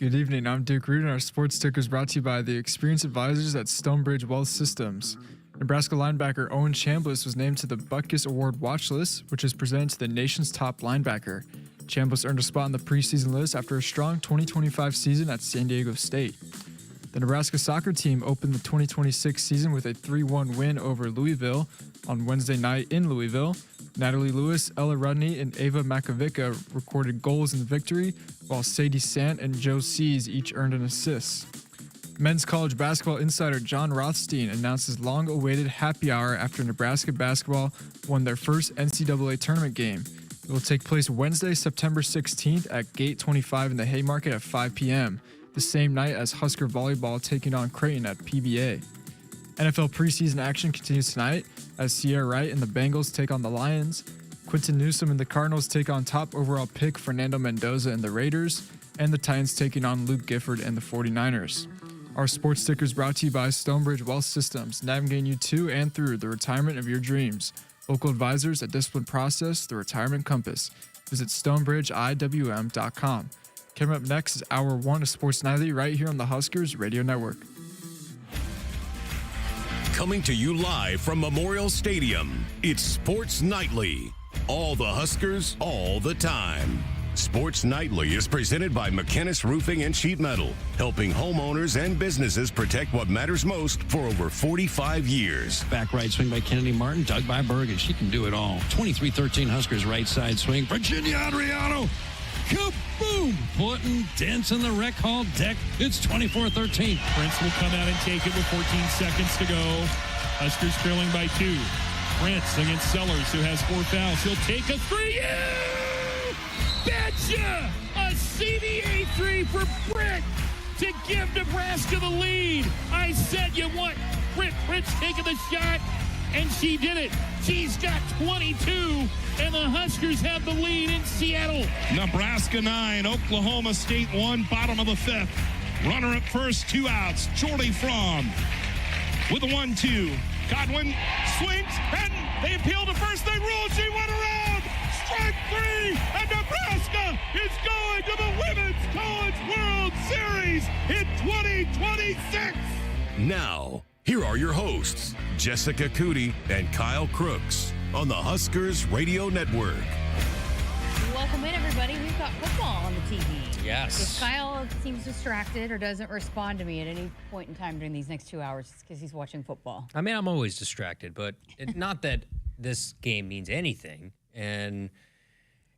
Good evening, I'm Duke Root, and our sports ticker is brought to you by the experienced advisors at Stonebridge Wealth Systems. Nebraska linebacker Owen Chambliss was named to the Butkus Award watch list, which is presented to the nation's top linebacker. Chambliss earned a spot on the preseason list after a strong 2025 season at San Diego State. The Nebraska soccer team opened the 2026 season with a 3-1 win over Louisville on Wednesday night in Louisville. Natalie Lewis, Ella Rudney, and Ava Makovica recorded goals in the victory, while Sadie Sant and Joe Sees each earned an assist. Men's college basketball insider John Rothstein announced his long-awaited happy hour after Nebraska basketball won their first NCAA tournament game. It will take place Wednesday, September 16th at Gate 25 in the Haymarket at 5 p.m., the same night as Husker volleyball taking on Creighton at PBA. NFL preseason action continues tonight as Sierra Wright and the Bengals take on the Lions. Quinton Newsome and the Cardinals take on top overall pick Fernando Mendoza and the Raiders, and the Titans taking on Luke Gifford and the 49ers. Our sports ticker is brought to you by Stonebridge Wealth Systems, navigating you to and through the retirement of your dreams. Local advisors at Discipline Process, the Retirement Compass. Visit StonebridgeIWM.com. Coming up next is Hour 1 of Sports Nightly right here on the Huskers Radio Network. Coming to you live from Memorial Stadium, it's Sports Nightly. All the Huskers, all the time. Sports Nightly is presented by McKinnis Roofing and Sheet Metal, helping homeowners and businesses protect what matters most for over 45 years. Back right swing by Kennedy Martin, dug by Bergen. She can do it all. 23-13 Huskers right side swing. Virginia Adriano. Kaboom! Putting dents in the rec hall deck. It's 24-13. Prince will come out and take it with 14 seconds to go. Huskers trailing by 2. Prince against Sellers, who has 4 fouls. He'll take a 3. Betcha! A CBA 3 for Britt to give Nebraska the lead. I said you want Britt Prince taking the shot, and she did it. She's got 22, and the Huskers have the lead in Seattle. Nebraska 9, Oklahoma State 1, bottom of the 5th. Runner at first, 2 outs. Jordy Fromm with a 1-2. Godwin swings, and they appeal to first. They rule. She went around. Strike 3, and Nebraska is going to the Women's College World Series in 2026. Now, here are your hosts, Jessica Coody and Kyle Crooks on the Huskers Radio Network. Welcome in, everybody. We've got football on the TV. Yes. If Kyle seems distracted or doesn't respond to me at any point in time during these next 2 hours, it's because he's watching football. I mean, I'm always distracted, but not that this game means anything. And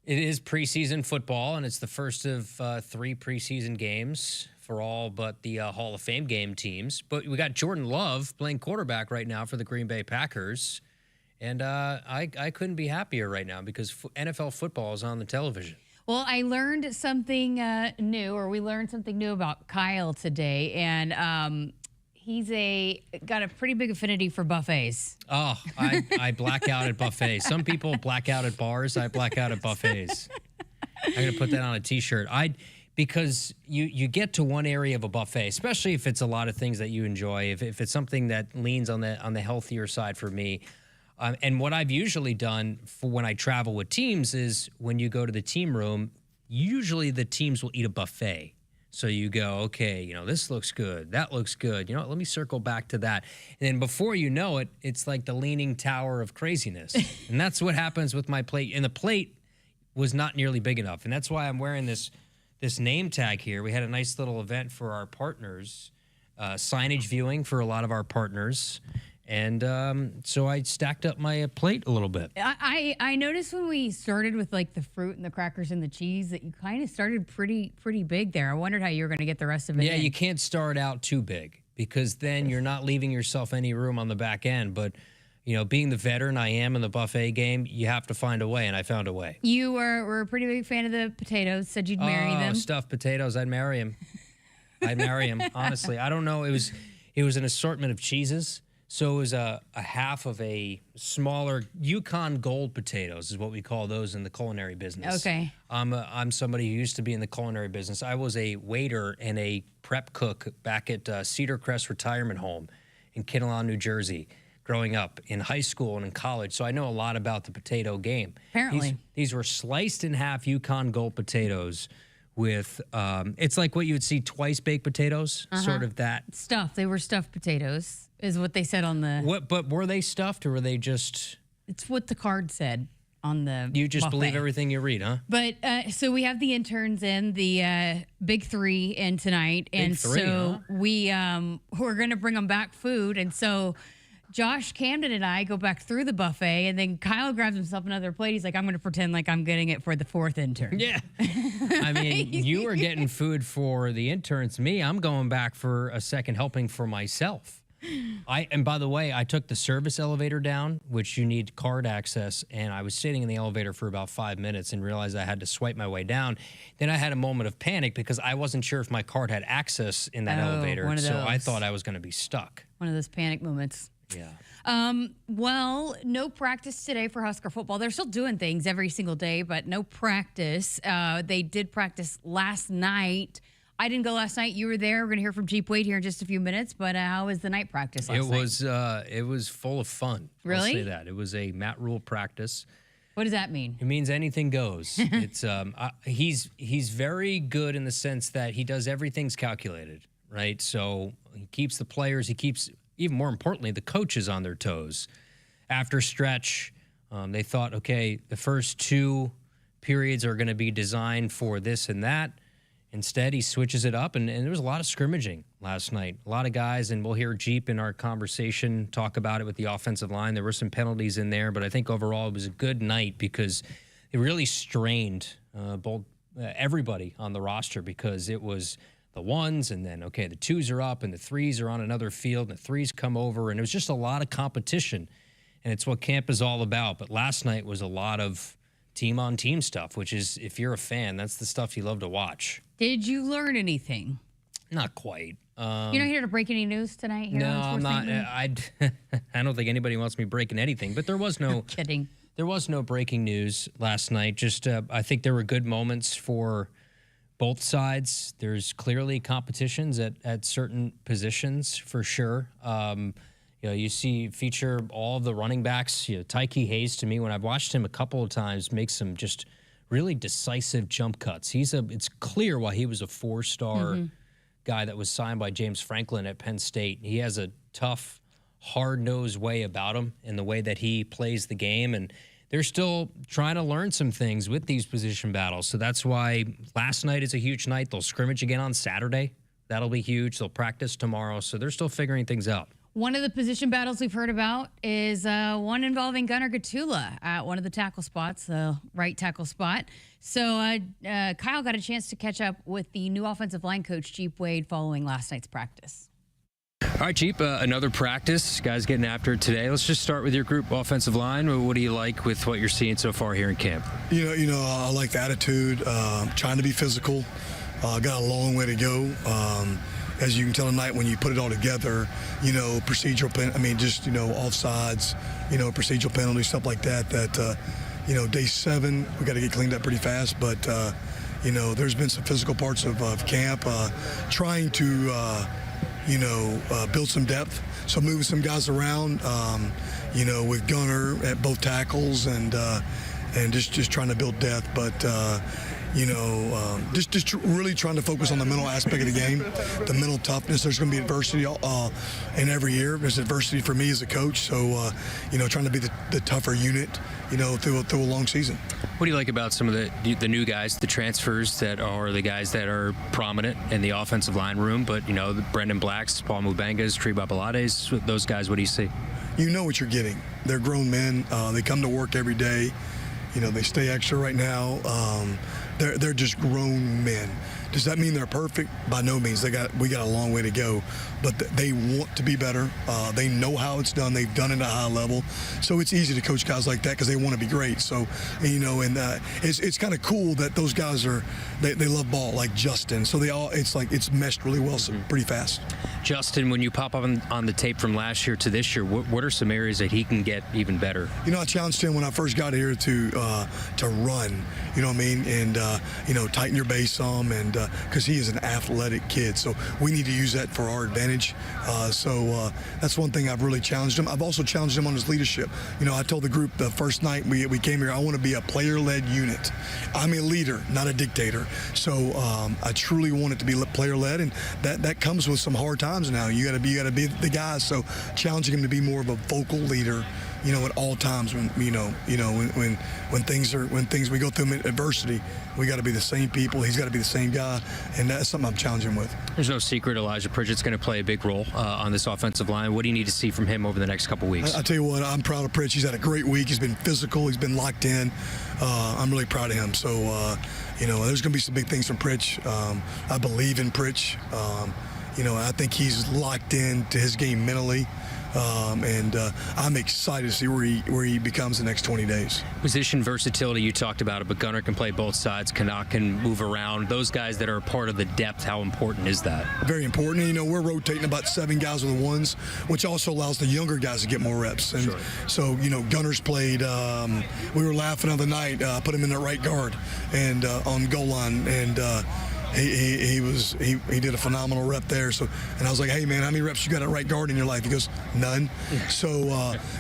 it is preseason football, and it's the first of 3 preseason games for all but the Hall of Fame game teams. But we got Jordan Love playing quarterback right now for the Green Bay Packers. And I couldn't be happier right now because NFL football is on the television. Well, I learned something new, or we learned something new about Kyle today, and he's got a pretty big affinity for buffets. Oh, I black out at buffets. Some people black out at bars. I black out at buffets. I'm going to put that on a T-shirt. Because you get to one area of a buffet, especially if it's a lot of things that you enjoy, if it's something that leans on the healthier side for me. And what I've usually done for when I travel with teams is when you go to the team room, usually the teams will eat a buffet. So you go, okay, this looks good. That looks good. You know what? Let me circle back to that. And then before you know it, it's like the leaning tower of craziness. And that's what happens with my plate. And the plate was not nearly big enough. And that's why I'm wearing this name tag here. We had a nice little event for our partners, signage viewing for a lot of our partners. And so I stacked up my plate a little bit. I noticed when we started with like the fruit and the crackers and the cheese that you kind of started pretty big there. I wondered how you were going to get the rest of it in. You can't start out too big because then you're not leaving yourself any room on the back end. But, being the veteran I am in the buffet game, you have to find a way, and I found a way. You were a pretty big fan of the potatoes, said you'd marry them. Stuffed potatoes, I'd marry them. I'd marry them, honestly. I don't know. It was an assortment of cheeses. So it was a half of a smaller Yukon Gold potatoes is what we call those in the culinary business. Okay. I'm somebody who used to be in the culinary business. I was a waiter and a prep cook back at Cedar Crest Retirement Home in Kinnelon, New Jersey, growing up in high school and in college. So I know a lot about the potato game. Apparently. These were sliced in half Yukon Gold potatoes with, it's like what you would see twice baked potatoes, sort of that. Stuffed. They were stuffed potatoes, is what they said on the. But were they stuffed or were they just? It's what the card said on the. You just buffet. believe everything you read, huh? But so we have the interns in, the big three in tonight, and three, so huh? we're going to bring them back food, and so Josh Camden and I go back through the buffet, and then Kyle grabs himself another plate. He's like, I'm going to pretend like I'm getting it for the fourth intern. Yeah. I mean, you are getting food for the interns. Me, I'm going back for a second helping for myself. And by the way, I took the service elevator down, which you need card access, and I was sitting in the elevator for about 5 minutes and realized I had to swipe my way down. Then I had a moment of panic because I wasn't sure if my card had access in that elevator, one of so I those. thought I was going to be stuck. One of those panic moments. Yeah. Well, no practice today for Husker football. They're still doing things every single day, but no practice. They did practice last night. I didn't go last night. You were there. We're going to hear from Geep Wade here in just a few minutes. But how was the night practice last night? It was full of fun. Really? I'll say that. It was a Matt Rule practice. What does that mean? It means anything goes. It's he's very good in the sense that he does everything's calculated, right? So he keeps the players, he keeps, even more importantly, the coaches on their toes. After stretch, they thought, okay, the first 2 periods are going to be designed for this and that. Instead, he switches it up, and there was a lot of scrimmaging last night. A lot of guys, and we'll hear Geep in our conversation talk about it with the offensive line. There were some penalties in there, but I think overall it was a good night because it really strained everybody on the roster because it was the ones, and then, okay, the twos are up, and the threes are on another field, and the threes come over, and it was just a lot of competition, and it's what camp is all about. But last night was a lot of team-on-team stuff, which is, if you're a fan, that's the stuff you love to watch. Did you learn anything? Not quite. You're not here to break any news tonight? Here No, on I'm Sports not. Nightly? I don't think anybody wants me breaking anything, but there was no Kidding. there was no breaking news last night. Just I think there were good moments for both sides. There's clearly competitions at certain positions for sure. You feature all the running backs. Tyke Hayes, to me, when I've watched him a couple of times, makes some just really decisive jump cuts. It's clear why he was a 4-star guy that was signed by James Franklin at Penn State. He has a tough, hard-nosed way about him in the way that he plays the game, and they're still trying to learn some things with these position battles. So that's why last night is a huge night. They'll scrimmage again on Saturday. That'll be huge. They'll practice tomorrow. So they're still figuring things out. One of the position battles we've heard about is one involving Gunnar Gatula at one of the tackle spots, the right tackle spot. So Kyle got a chance to catch up with the new offensive line coach, Geep Wade, following last night's practice. All right, Geep, another practice. Guys getting after it today. Let's just start with your group offensive line. What do you like with what you're seeing so far here in camp? I like the attitude, trying to be physical. Got a long way to go. As you can tell tonight, when you put it all together, procedural, offsides, procedural penalties, stuff like that, day 7, we got to get cleaned up pretty fast. But, there's been some physical parts of camp, trying to, build some depth. So moving some guys around, with Gunnar at both tackles and just trying to build depth. But, just really trying to focus on the mental aspect of the game, the mental toughness. There's going to be adversity in every year. There's adversity for me as a coach. So, trying to be the tougher unit, through a long season. What do you like about some of the new guys, the transfers that are the guys that are prominent in the offensive line room? But, the Brendan Blacks, Paul Mubangas, Tree Babalades, those guys, what do you see? You know what you're getting. They're grown men. They come to work every day. They stay extra right now. They're just grown men. Does that mean they're perfect? By no means. We got a long way to go, but they want to be better. They know how it's done. They've done it at a high level, so it's easy to coach guys like that because they want to be great. So, it's kind of cool that those guys they love ball, like Justin. So it's meshed really well, so pretty fast. Justin, when you pop up on the tape from last year to this year, what are some areas that he can get even better? I challenged him when I first got here to run. You know what I mean? And tighten your base some and because he is an athletic kid. So we need to use that for our advantage. So that's one thing I've really challenged him. I've also challenged him on his leadership. You know, I told the group the first night we came here, I want to be a player-led unit. I'm a leader, not a dictator. So I truly want it to be player-led, and that comes with some hard times now. You got to be the guy. So challenging him to be more of a vocal leader, you know, at all times when when things we go through adversity, we got to be the same people. He's got to be the same guy, and that's something I'm challenging him with. There's no secret Elijah Pritchett's going to play a big role on this offensive line. What do you need to see from him over the next couple weeks? I tell you what, I'm proud of Pritch. He's had a great week. He's been physical. He's been locked in. I'm really proud of him. So, you know, there's going to be some big things from Pritch. I believe in Pritch. You know, I think he's locked in to his game mentally. And I'm excited to see where he becomes the next 20 days. Position versatility, you talked about it, but Gunner can play both sides. Canuck can move around. Those guys that are a part of the depth, how important is that? Very important. And, you know, we're rotating about 7 guys with the ones, which also allows the younger guys to get more reps. And sure. So, you know, Gunner's played. We were laughing the other night, put him in the right guard and on goal line, and he did a phenomenal rep there. So, and I was like, hey man, how many reps you got at right guard in your life? He goes, none. So,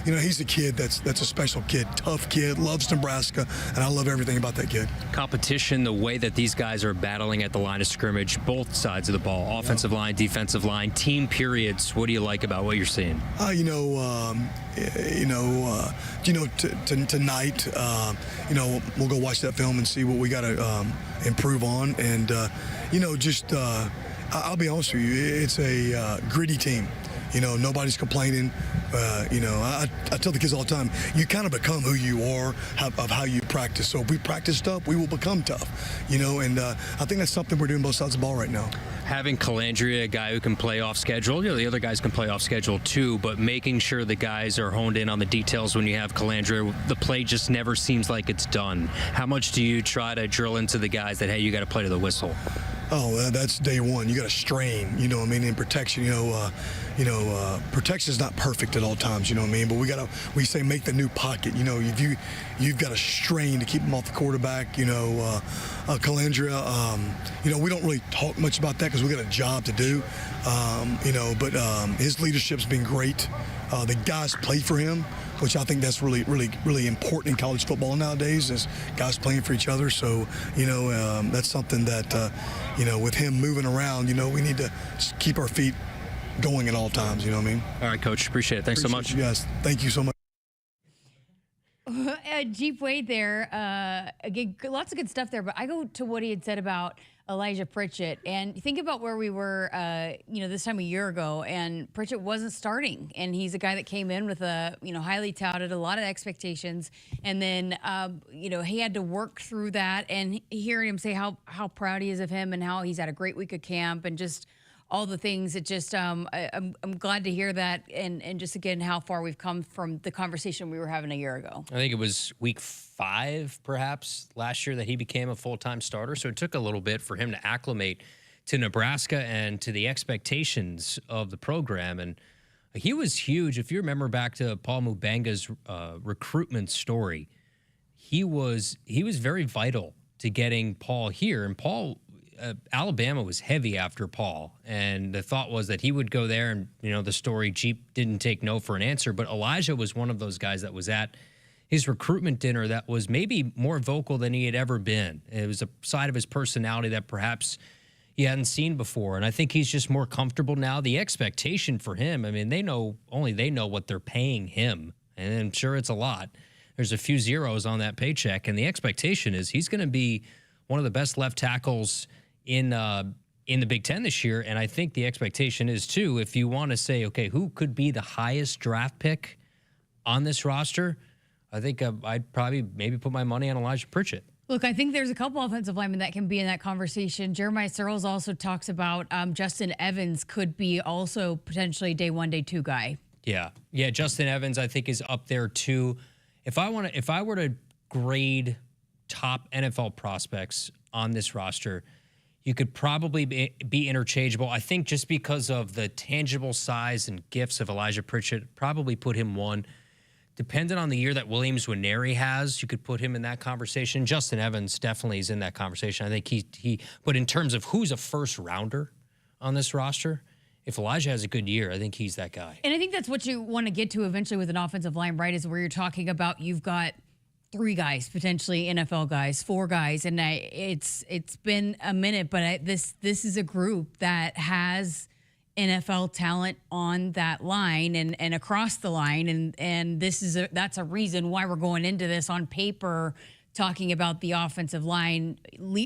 you know, he's a kid that's a special kid, tough kid, loves Nebraska, and I love everything about that kid. Competition, the way that these guys are battling at the line of scrimmage, both sides of the ball, offensive line, defensive line, team periods. What do you like about what you're seeing? Tonight, you know, we'll go watch that film and see what we got to improve on. And, you know, just I'll be honest with you, it's a gritty team. You know, nobody's complaining. You know, I tell the kids all the time, you kind of become who you are of how you practice. So if we practice tough, we will become tough. You know, and I think that's something we're doing both sides of the ball right now. Having Calandria, a guy who can play off schedule, you know, the other guys can play off schedule too, but making sure the guys are honed in on the details when you have Calandria, the play just never seems like it's done. How much do you try to drill into the guys that, hey, you got to play to the whistle? Oh, that's day one. You got to strain, you know what I mean, in protection. Protection is not perfect at all times, you know what I mean, but we say make the new pocket. You know, you've got to strain to keep them off the quarterback. You know, Calandria, you know, we don't really talk much about that because we got a job to do. You know, but his leadership's been great. The guys play for him, which I think that's really, really, really important in college football nowadays, is guys playing for each other. So, you know, that's something that, you know, with him moving around, you know, we need to just keep our feet going at all times, you know what I mean? All right, Coach, appreciate it. Thanks so much. You guys. Thank you so much. Jeep Wade there. Again, lots of good stuff there, but I go to what he had said about Elijah Pritchett, and think about where we were, you know, this time a year ago, and Pritchett wasn't starting, and he's a guy that came in with a, you know, highly touted, a lot of expectations, and then, you know, he had to work through that, and hearing him say how proud he is of him and how he's had a great week of camp and just all the things. It just, I'm glad to hear that, and just again how far we've come from the conversation we were having a year ago. I think it was week 5, perhaps, last year that he became a full-time starter. So it took a little bit for him to acclimate to Nebraska and to the expectations of the program. And he was huge. If you remember back to Paul Mubanga's recruitment story, he was very vital to getting Paul here. And Paul, Alabama was heavy after Paul, and the thought was that he would go there, and, you know, the story, Geep didn't take no for an answer, but Elijah was one of those guys that was at his recruitment dinner that was maybe more vocal than he had ever been. It was a side of his personality that perhaps he hadn't seen before, and I think he's just more comfortable now. The expectation for him, I mean, only they know what they're paying him, and I'm sure it's a lot. There's a few zeros on that paycheck, and the expectation is he's going to be one of the best left tackles in the Big Ten this year. And I think the expectation is, too, if you want to say, okay, who could be the highest draft pick on this roster, I think I'd probably maybe put my money on Elijah Pritchett. Look, I think there's a couple offensive linemen that can be in that conversation. Jeremiah Searles also talks about Justin Evans could be also potentially day 1, day 2 guy. Yeah, Justin Evans I think is up there too. If I were to grade top NFL prospects on this roster, you could probably be interchangeable. I think just because of the tangible size and gifts of Elijah Pritchett, probably put him 1. depending on the year that Williams Nwaneri has, you could put him in that conversation. Justin Evans definitely is in that conversation. I think he but in terms of who's a first rounder on this roster, if Elijah has a good year, I think he's that guy. And I think that's what you want to get to eventually with an offensive line, right? Is where you're talking about you've got 3 guys, potentially NFL guys, 4 guys, and it's been a minute, but this is a group that has NFL talent on that line and across the line, and that's a reason why we're going into this on paper talking about the offensive line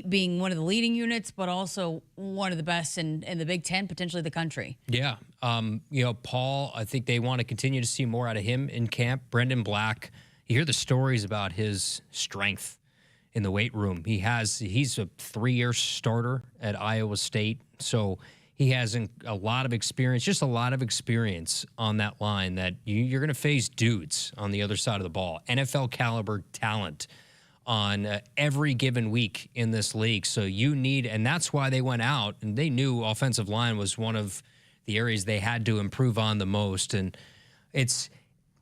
being one of the leading units, but also one of the best in the Big Ten, potentially the country. Yeah. Paul, I think they want to continue to see more out of him in camp. Brendan Black, you hear the stories about his strength in the weight room. He's a 3-year starter at Iowa State, so he has a lot of experience, just a lot of experience on that line that you're going to face dudes on the other side of the ball. NFL caliber talent on every given week in this league. So and that's why they went out, and they knew offensive line was one of the areas they had to improve on the most. And it's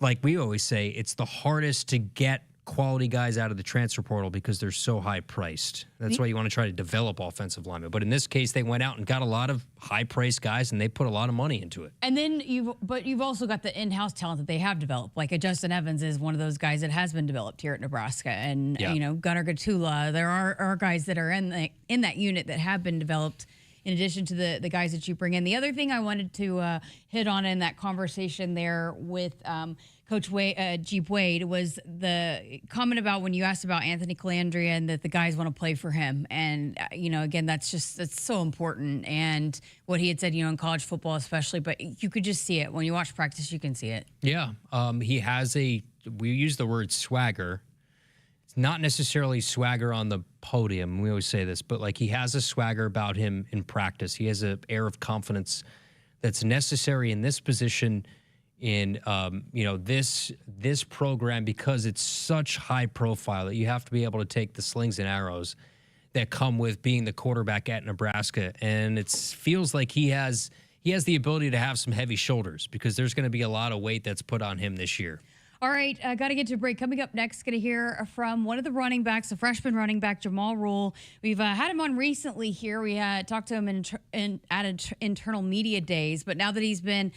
like we always say, it's the hardest to get quality guys out of the transfer portal because they're so high priced. That's why you want to try to develop offensive linemen. But in this case, they went out and got a lot of high priced guys, and they put a lot of money into it. And then you've also got the in-house talent that they have developed. Like Justin Evans is one of those guys that has been developed here at Nebraska, and Gunnar Gatula. There are guys that are in that unit that have been developed, in addition to the guys that you bring in. The other thing I wanted to hit on in that conversation there with Coach Geep Wade was the comment about when you asked about Anthony Calandria and that the guys want to play for him. And, again, that's so important. And what he had said, in college football especially, but you could just see it. When you watch practice, you can see it. Yeah. He has we use the word swagger. It's not necessarily swagger on the podium. We always say this, but he has a swagger about him in practice. He has an air of confidence that's necessary in this position in this program, because it's such high profile that you have to be able to take the slings and arrows that come with being the quarterback at Nebraska. And it feels like he has the ability to have some heavy shoulders, because there's going to be a lot of weight that's put on him this year. All right, got to get to a break. Coming up next, going to hear from one of the running backs, the freshman running back, Jamal Rule. We've had him on recently here. We talked to him at internal media days, but now that he's been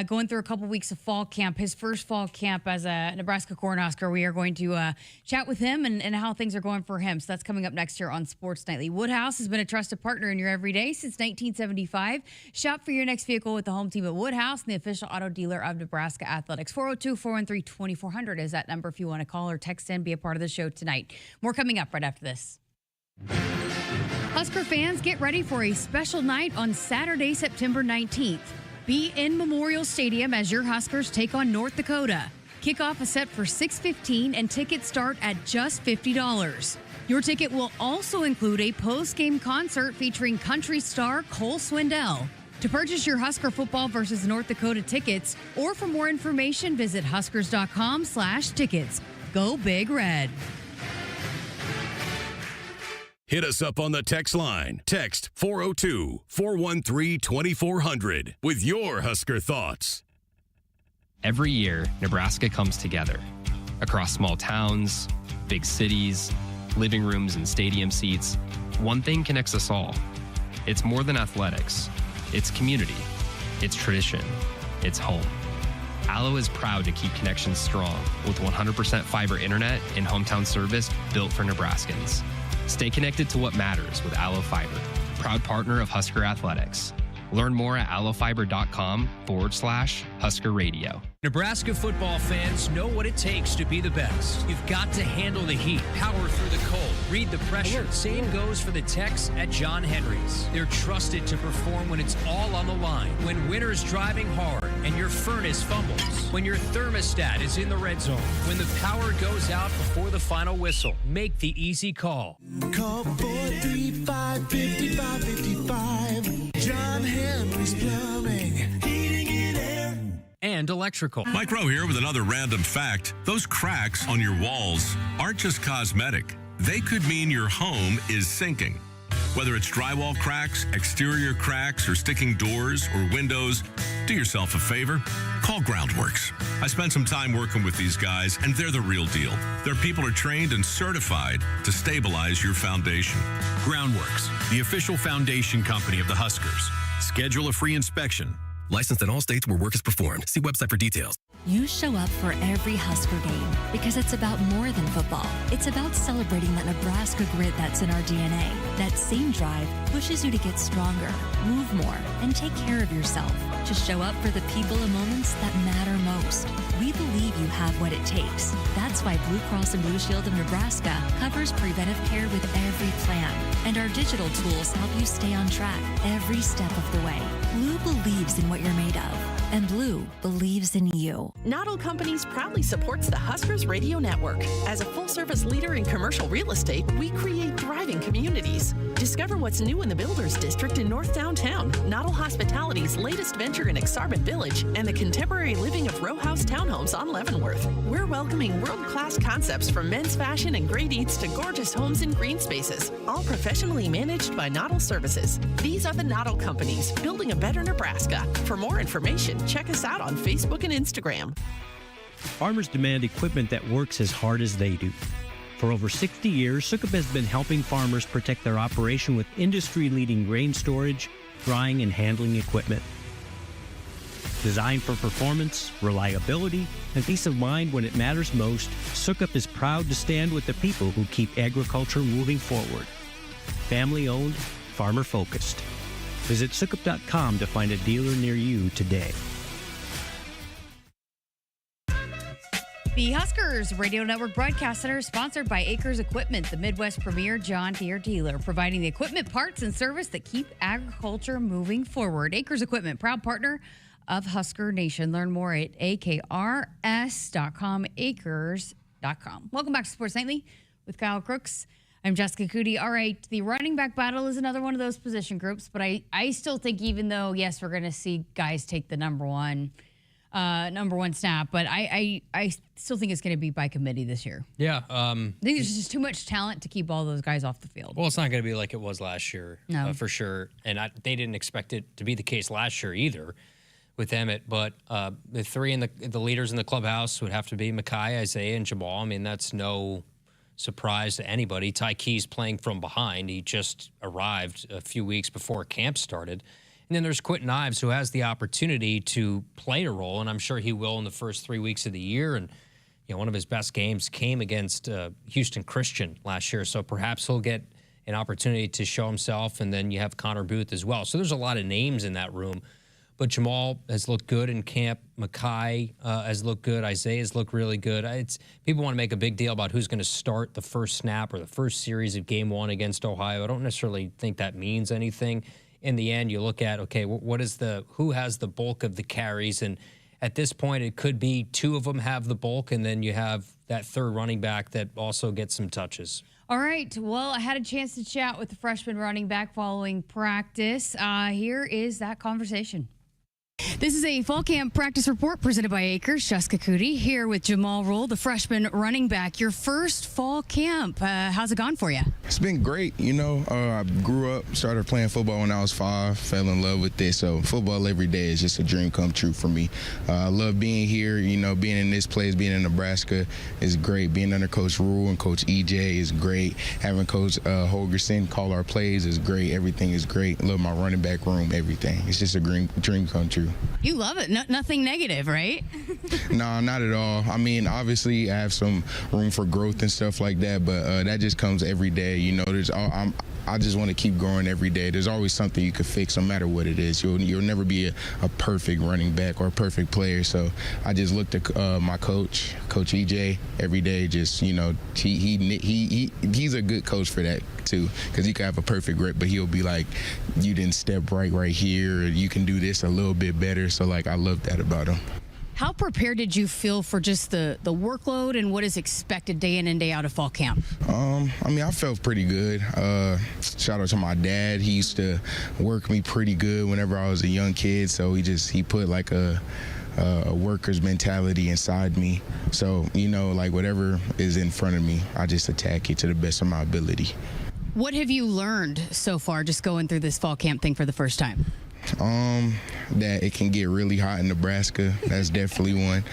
going through a couple weeks of fall camp, his first fall camp as a Nebraska Cornhusker, we are going to chat with him and how things are going for him. So that's coming up next year on Sports Nightly. Woodhouse has been a trusted partner in your everyday since 1975. Shop for your next vehicle with the home team at Woodhouse, the official auto dealer of Nebraska Athletics. 402-413-2400 is that number if you want to call or text in, be a part of the show tonight. More coming up right after this. Husker fans, get ready for a special night on Saturday, September 19th. Be in Memorial Stadium as your Huskers take on North Dakota. Kickoff is set for 6:15 and tickets start at just $50. Your ticket will also include a post-game concert featuring country star Cole Swindell. To purchase your Husker football versus North Dakota tickets, or for more information, visit huskers.com/tickets. Go Big Red. Hit us up on the text line. Text 402-413-2400 with your Husker thoughts. Every year, Nebraska comes together. Across small towns, big cities, living rooms and stadium seats, one thing connects us all. It's more than athletics. It's community. It's tradition. It's home. Allo is proud to keep connections strong with 100% fiber internet and hometown service built for Nebraskans. Stay connected to what matters with Allo Fiber, proud partner of Husker Athletics. Learn more at allofiber.com/Husker Radio. Nebraska football fans know what it takes to be the best. You've got to handle the heat, power through the cold, read the pressure. Same goes for the techs at John Henry's. They're trusted to perform when it's all on the line. When winter's driving hard and your furnace fumbles. When your thermostat is in the red zone. When the power goes out before the final whistle. Make the easy call. Call 435-5555. John Henry's Plumbing, Heating and Air. And electrical. Mike Rowe here with another random fact. Those cracks on your walls aren't just cosmetic. They could mean your home is sinking. Whether it's drywall cracks, exterior cracks, or sticking doors or windows, do yourself a favor. Call Groundworks. I spent some time working with these guys, and they're the real deal. Their people are trained and certified to stabilize your foundation. Groundworks, the official foundation company of the Huskers. Schedule a free inspection. Licensed in all states where work is performed. See website for details. You show up for every Husker game because it's about more than football. It's about celebrating that Nebraska grit that's in our DNA. That same drive pushes you to get stronger, move more, and take care of yourself. To show up for the people and moments that matter most. We believe you have what it takes. That's why Blue Cross and Blue Shield of Nebraska covers preventive care with every plan. And our digital tools help you stay on track every step of the way. Blue believes in what you're made of. And Blue believes in you. Not All Companies proudly supports the Huskers Radio Network. As a full-service leader in commercial real estate, we create thriving communities. Discover what's new in the Builders District in North Downtown, Noddle Hospitality's latest venture in Aksarben Village, and the contemporary living of row house townhomes on Leavenworth. We're welcoming world-class concepts from men's fashion and great eats to gorgeous homes and green spaces, all professionally managed by Noddle Services. These are the Noddle Companies, building a better Nebraska. For more information, check us out on Facebook and Instagram. Farmers demand equipment that works as hard as they do. For over 60 years, Sukup has been helping farmers protect their operation with industry-leading grain storage, drying, and handling equipment. Designed for performance, reliability, and peace of mind when it matters most, Sukup is proud to stand with the people who keep agriculture moving forward. Family-owned, farmer-focused. Visit Sukup.com to find a dealer near you today. The Huskers Radio Network Broadcast Center is sponsored by Akrs Equipment, the Midwest premier John Deere dealer, providing the equipment, parts, and service that keep agriculture moving forward. Akrs Equipment, proud partner of Husker Nation. Learn more at akrs.com, akrs.com. Welcome back to Sports Nightly with Kyle Crooks. I'm Jessica Coody. All right, the running back battle is another one of those position groups, but I still think even though, yes, we're going to see guys take the number one snap, but I still think it's going to be by committee this year. Yeah. I think there's just too much talent to keep all those guys off the field. Well, it's not going to be like it was last year, no. For sure. And they didn't expect it to be the case last year either with Emmett. But the three in the leaders in the clubhouse would have to be Mekhi, Isaiah, and Jamal. I mean, that's no surprise to anybody. Ty Key's playing from behind. He just arrived a few weeks before camp started. And then there's Quentin Ives, who has the opportunity to play a role, and I'm sure he will in the first 3 weeks of the year. And one of his best games came against Houston Christian last year, so perhaps he'll get an opportunity to show himself. And then you have Connor Booth as well. So there's a lot of names in that room. But Jamal has looked good in camp. Mekhi has looked good. Isaiah's looked really good. People want to make a big deal about who's going to start the first snap or the first series of Game 1 against Ohio. I don't necessarily think that means anything. In the end, you look at, okay, who has the bulk of the carries? And at this point, it could be two of them have the bulk, and then you have that third running back that also gets some touches. All right. Well, I had a chance to chat with the freshman running back following practice. Here is that conversation. This is a fall camp practice report presented by Akrs. Jessica Coody here with Jamal Roll, the freshman running back. Your first fall camp. How's it gone for you? It's been great. I grew up, started playing football when I was 5, fell in love with it. So football every day is just a dream come true for me. I love being here. Being in this place, being in Nebraska is great. Being under Coach Rule and Coach EJ is great. Having Coach Holgerson call our plays is great. Everything is great. I love my running back room, everything. It's just a dream come true. You love it. Nothing negative, right? No, not at all. I mean, obviously, I have some room for growth and stuff like that, but that just comes every day. I just want to keep growing every day. There's always something you could fix, no matter what it is. You'll never be a perfect running back or a perfect player. So I just look to my coach, Coach EJ, every day. Just he's a good coach for that too, because you can have a perfect grip, but he'll be like, you didn't step right here, or you can do this a little bit better. So I love that about him. How prepared did you feel for just the workload and what is expected day in and day out of fall camp? I felt pretty good. Shout out to my dad. He used to work me pretty good whenever I was a young kid. So he put like a worker's mentality inside me. So, whatever is in front of me, I just attack it to the best of my ability. What have you learned so far just going through this fall camp thing for the first time? that it can get really hot in Nebraska. That's definitely one.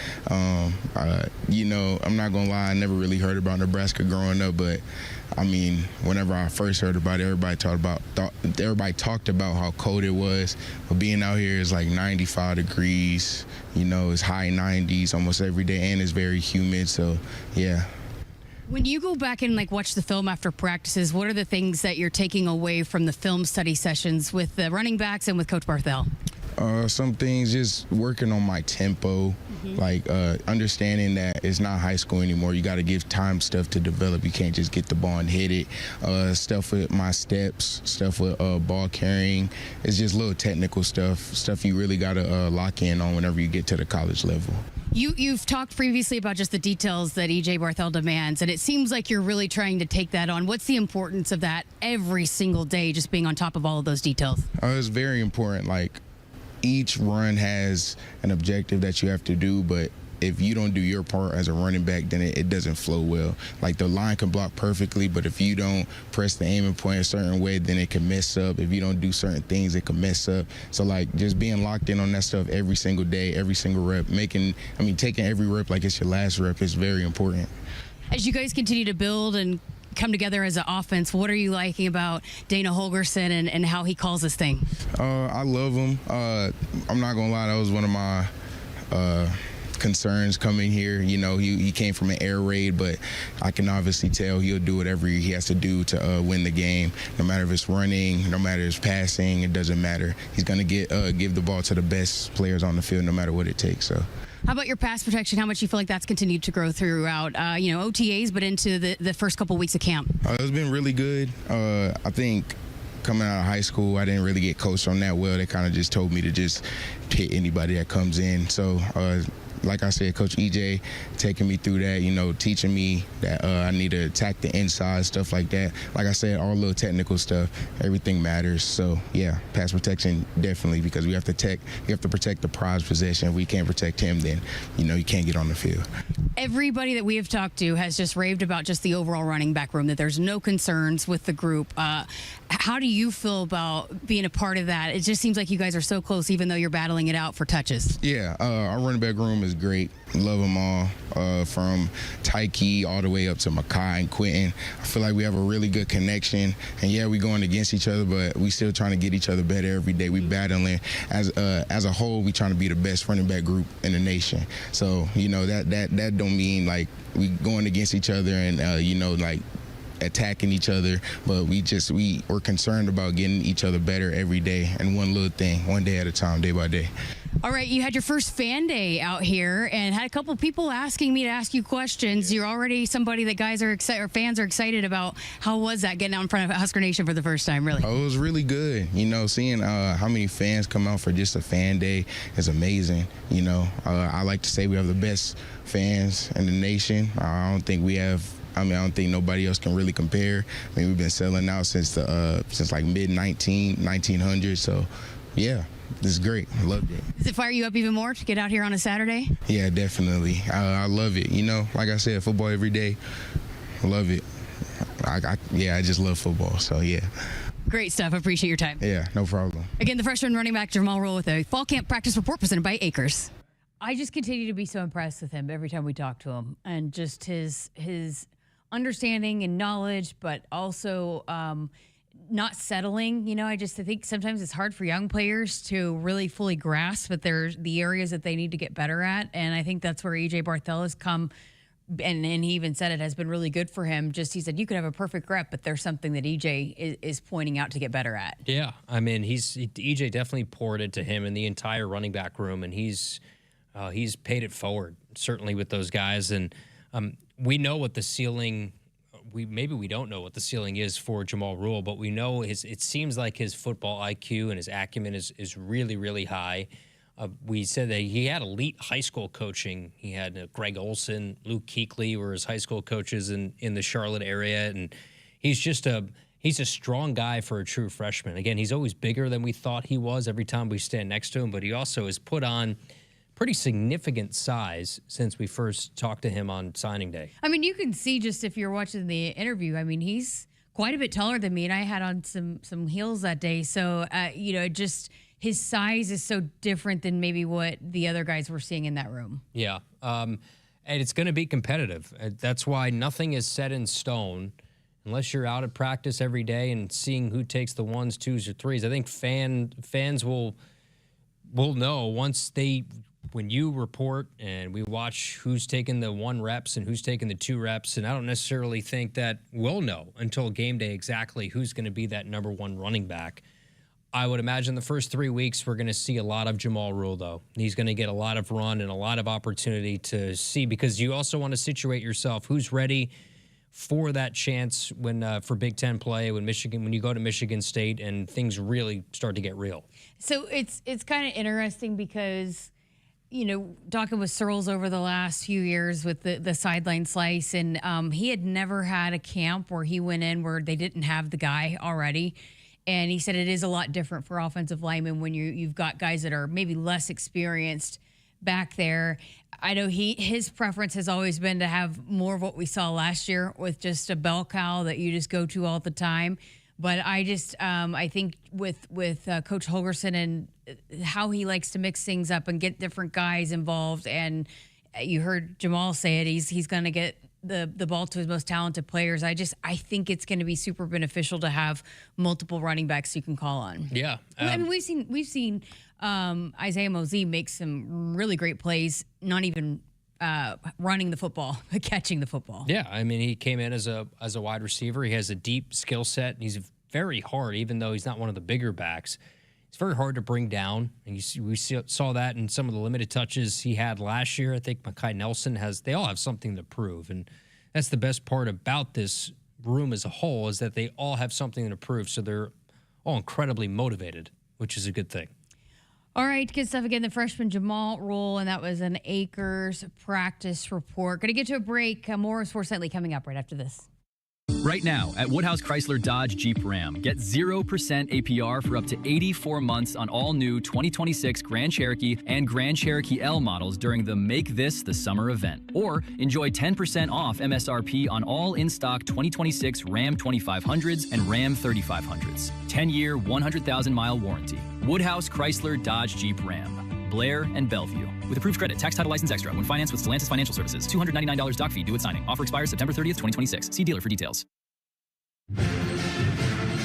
You know, I'm not gonna lie, I never really heard about Nebraska growing up, but I mean, whenever I first heard about it, everybody talked about how cold it was. But being out here is like 95 degrees. You know, it's high 90s almost every day, and it's very humid. So, yeah. When you go back and like watch the film after practices, what are the things that you're taking away from the film study sessions with the running backs and with Coach Barthel? Some things, just working on my tempo, like understanding that it's not high school anymore. You got to give time stuff to develop. You can't just get the ball and hit it. Stuff with my steps, stuff with ball carrying. It's just little technical stuff you really got to lock in on whenever you get to the college level. You've talked previously about just the details that E.J. Barthel demands, and it seems like you're really trying to take that on. What's the importance of that every single day, just being on top of all of those details? It's very important. Like, each run has an objective that you have to do, but if you don't do your part as a running back, then it doesn't flow well. Like, the line can block perfectly, but if you don't press the aiming point a certain way, then it can mess up. If you don't do certain things, it can mess up. So, like, just being locked in on that stuff every single day, every single rep, taking every rep like it's your last rep is very important. As you guys continue to build and come together as an offense, what are you liking about Dana Holgerson and how he calls this thing? I love him. I'm not going to lie, that was one of my concerns coming here. You know, he came from an air raid, but I can obviously tell he'll do whatever he has to do to win the game. No matter if it's running, no matter if it's passing, it doesn't matter. He's going to give the ball to the best players on the field no matter what it takes. So. How about your pass protection? How much you feel like that's continued to grow throughout, OTAs, but into the first couple weeks of camp? It's been really good. I think coming out of high school, I didn't really get coached on that well. They kind of just told me to just hit anybody that comes in. So, like I said, Coach EJ taking me through that, you know, teaching me that I need to attack the inside, stuff like that. Like I said, all little technical stuff, everything matters. So, yeah, pass protection definitely, because we have to protect the prize possession. If we can't protect him, then, you know, you can't get on the field. Everybody that we have talked to has just raved about just the overall running back room, that there's no concerns with the group. How do you feel about being a part of that? It just seems like you guys are so close, even though you're battling it out for touches. Yeah, our running back room is great. Love them all, from Tyke all the way up to Makai and Quentin. I feel like we have a really good connection. And yeah, we're going against each other, but we still trying to get each other better every day. We battling. As a whole, we trying to be the best running back group in the nation. So, you know, that don't mean like we going against each other and, like attacking each other, but we're concerned about getting each other better every day, and one little thing, one day at a time, day by day. All right, you had your first fan day out here and had a couple people asking me to ask you questions. You're already somebody that guys are excited, or fans are excited about. How was that getting out in front of Husker Nation for the first time, really? Oh, it was really good. You know, seeing how many fans come out for just a fan day is amazing. You know, I like to say we have the best fans in the nation. I don't think nobody else can really compare. I mean, we've been selling out since like mid-1900s. So, yeah, this is great. I loved it. Does it fire you up even more to get out here on a Saturday? Yeah, definitely. I love it. You know, like I said, football every day. I love it. I just love football. So, yeah. Great stuff. Appreciate your time. Yeah, no problem. Again, the freshman running back Jamal with a fall camp practice report presented by Akrs. I just continue to be so impressed with him every time we talk to him, and just his understanding and knowledge, but also not settling. You know, I think sometimes it's hard for young players to really fully grasp that there's the areas that they need to get better at. And I think that's where E.J. Barthel has come, and he even said it has been really good for him. He said, you could have a perfect rep, but there's something that E.J. is pointing out to get better at. Yeah, I mean, E.J. definitely poured into him and the entire running back room, and he's paid it forward, certainly with those guys. And we know what the ceiling, maybe we don't know what the ceiling is for Jamal Rule, but we know it seems like his football IQ and his acumen is really, really high. We said that he had elite high school coaching. He had Greg Olson, Luke Kuechly were his high school coaches in the Charlotte area, and he's a strong guy for a true freshman. Again, he's always bigger than we thought he was every time we stand next to him, but he also has put on pretty significant size since we first talked to him on signing day. I mean, you can see just if you're watching the interview, I mean, he's quite a bit taller than me, and I had on some heels that day. So, his size is so different than maybe what the other guys were seeing in that room. Yeah. And it's going to be competitive. That's why nothing is set in stone unless you're out at practice every day and seeing who takes the 1s, 2s, or 3s. I think fans will know when you report and we watch who's taking the 1 reps and who's taking the 2 reps. And I don't necessarily think that we'll know until game day exactly who's going to be that number 1 running back. I would imagine the first 3 weeks we're going to see a lot of Jamal Rule, though. He's going to get a lot of run and a lot of opportunity to see, because you also want to situate yourself who's ready for that chance when for Big Ten play when you go to Michigan State and things really start to get real. So it's kind of interesting because, talking with Searles over the last few years with the sideline slice, and he had never had a camp where he went in where they didn't have the guy already. And he said it is a lot different for offensive linemen when you've got guys that are maybe less experienced back there. I know his preference has always been to have more of what we saw last year with just a bell cow that you just go to all the time. But I think with Coach Holgerson and how he likes to mix things up and get different guys involved, and you heard Jamal say it, he's going to get the ball to his most talented players. I think it's going to be super beneficial to have multiple running backs you can call on. Yeah. I mean, we've seen Isaiah Mosey make some really great plays, not even running the football, but catching the football. Yeah, I mean, he came in as a wide receiver. He has a deep skill set. He's very hard, even though he's not one of the bigger backs. It's very hard to bring down, and we saw that in some of the limited touches he had last year. I think Mekhi Nelson they all have something to prove, and that's the best part about this room as a whole, is that they all have something to prove, so they're all incredibly motivated, which is a good thing. All right, good stuff. Again, the freshman Jamal Rule, and that was an Akrs practice report. Going to get to a break. More Sports Nightly coming up right after this. Right now at Woodhouse Chrysler Dodge Jeep Ram, get 0% APR for up to 84 months on all new 2026 Grand Cherokee and Grand Cherokee L models during the Make This the Summer event. Or enjoy 10% off MSRP on all in-stock 2026 Ram 2500s and Ram 3500s. 10-year, 100,000-mile warranty. Woodhouse Chrysler Dodge Jeep Ram, Blair and Bellevue. With approved credit, tax title license extra when financed with Stellantis Financial Services. $299 doc fee due at signing. Offer expires September 30th, 2026. See dealer for details.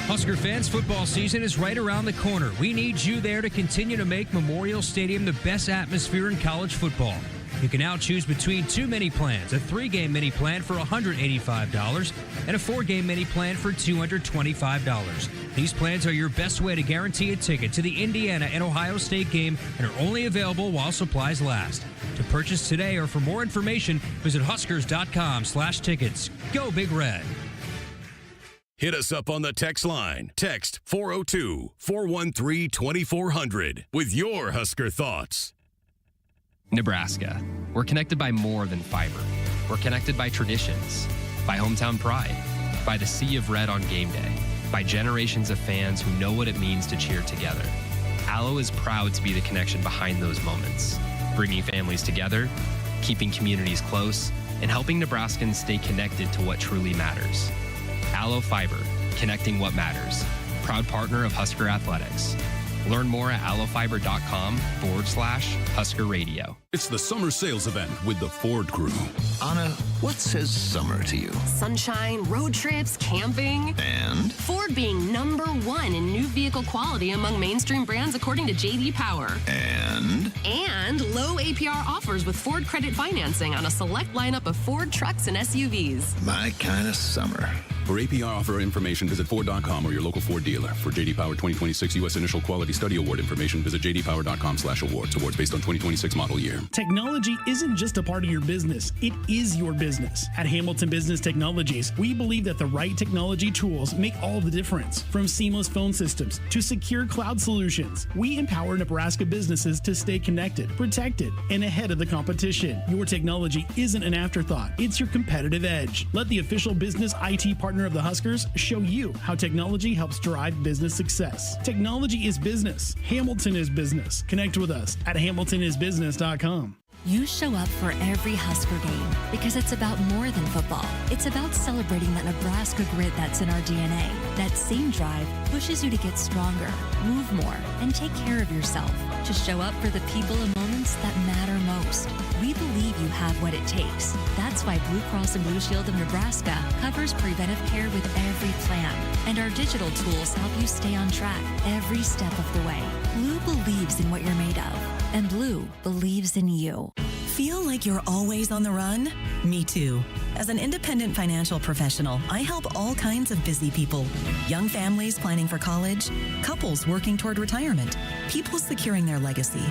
Husker fans, football season is right around the corner. We need you there to continue to make Memorial Stadium the best atmosphere in college football. You can now choose between 2 mini plans, a 3-game mini plan for $185 and a 4-game mini plan for $225. These plans are your best way to guarantee a ticket to the Indiana and Ohio State game and are only available while supplies last. To purchase today or for more information, visit huskers.com/tickets. Go Big Red. Hit us up on the text line. Text 402-413-2400 with your Husker thoughts. Nebraska. We're connected by more than fiber. We're connected by traditions, by hometown pride, by the sea of red on game day, by generations of fans who know what it means to cheer together. Allo is proud to be the connection behind those moments, bringing families together, keeping communities close, and helping Nebraskans stay connected to what truly matters. Allo Fiber, connecting what matters. Proud partner of Husker Athletics. Learn more at allofiber.com/Husker Radio. It's the summer sales event with the Ford Crew. Anna, what says summer to you? Sunshine, road trips, camping. And? Ford being #1 in new vehicle quality among mainstream brands according to J.D. Power. And low APR offers with Ford credit financing on a select lineup of Ford trucks and SUVs. My kind of summer. For APR offer information, visit Ford.com or your local Ford dealer. For J.D. Power 2026 U.S. Initial Quality Study Award information, visit jdpower.com/awards. Awards based on 2026 model year. Technology isn't just a part of your business. It is your business. At Hamilton Business Technologies, we believe that the right technology tools make all the difference. From seamless phone systems to secure cloud solutions, we empower Nebraska businesses to stay connected, protected, and ahead of the competition. Your technology isn't an afterthought. It's your competitive edge. Let the official business IT partner of the Huskers show you how technology helps drive business success. Technology is business. Hamilton is business. Connect with us at hamiltonisbusiness.com. You show up for every Husker game because it's about more than football. It's about celebrating that Nebraska grit that's in our DNA. That same drive pushes you to get stronger, move more, and take care of yourself. To show up for the people and moments that matter most. We believe you have what it takes. That's why Blue Cross and Blue Shield of Nebraska covers preventive care with every plan. And our digital tools help you stay on track every step of the way. Blue believes in what you're made of. And Blue believes in you. Feel like you're always on the run? Me too. As an independent financial professional, I help all kinds of busy people. Young families planning for college, couples working toward retirement, people securing their legacy.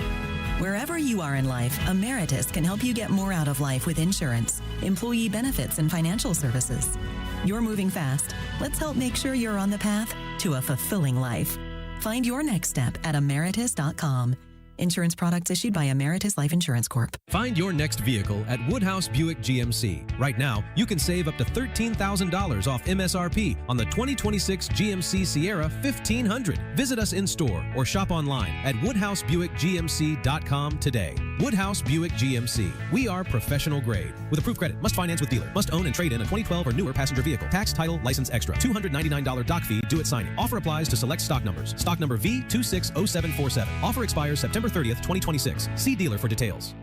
Wherever you are in life, Emeritus can help you get more out of life with insurance, employee benefits, and financial services. You're moving fast. Let's help make sure you're on the path to a fulfilling life. Find your next step at emeritus.com. Insurance products issued by Emeritus Life Insurance Corp. Find your next vehicle at Woodhouse Buick GMC. Right now, you can save up to $13,000 off MSRP on the 2026 GMC Sierra 1500. Visit us in store or shop online at WoodhouseBuickGMC.com today. Woodhouse Buick GMC. We are professional grade. With approved credit. Must finance with dealer. Must own and trade in a 2012 or newer passenger vehicle. Tax, title, license extra. $299 doc fee due at signing. Offer applies to select stock numbers. Stock number V260747. Offer expires September 30th, 2026. See dealer for details.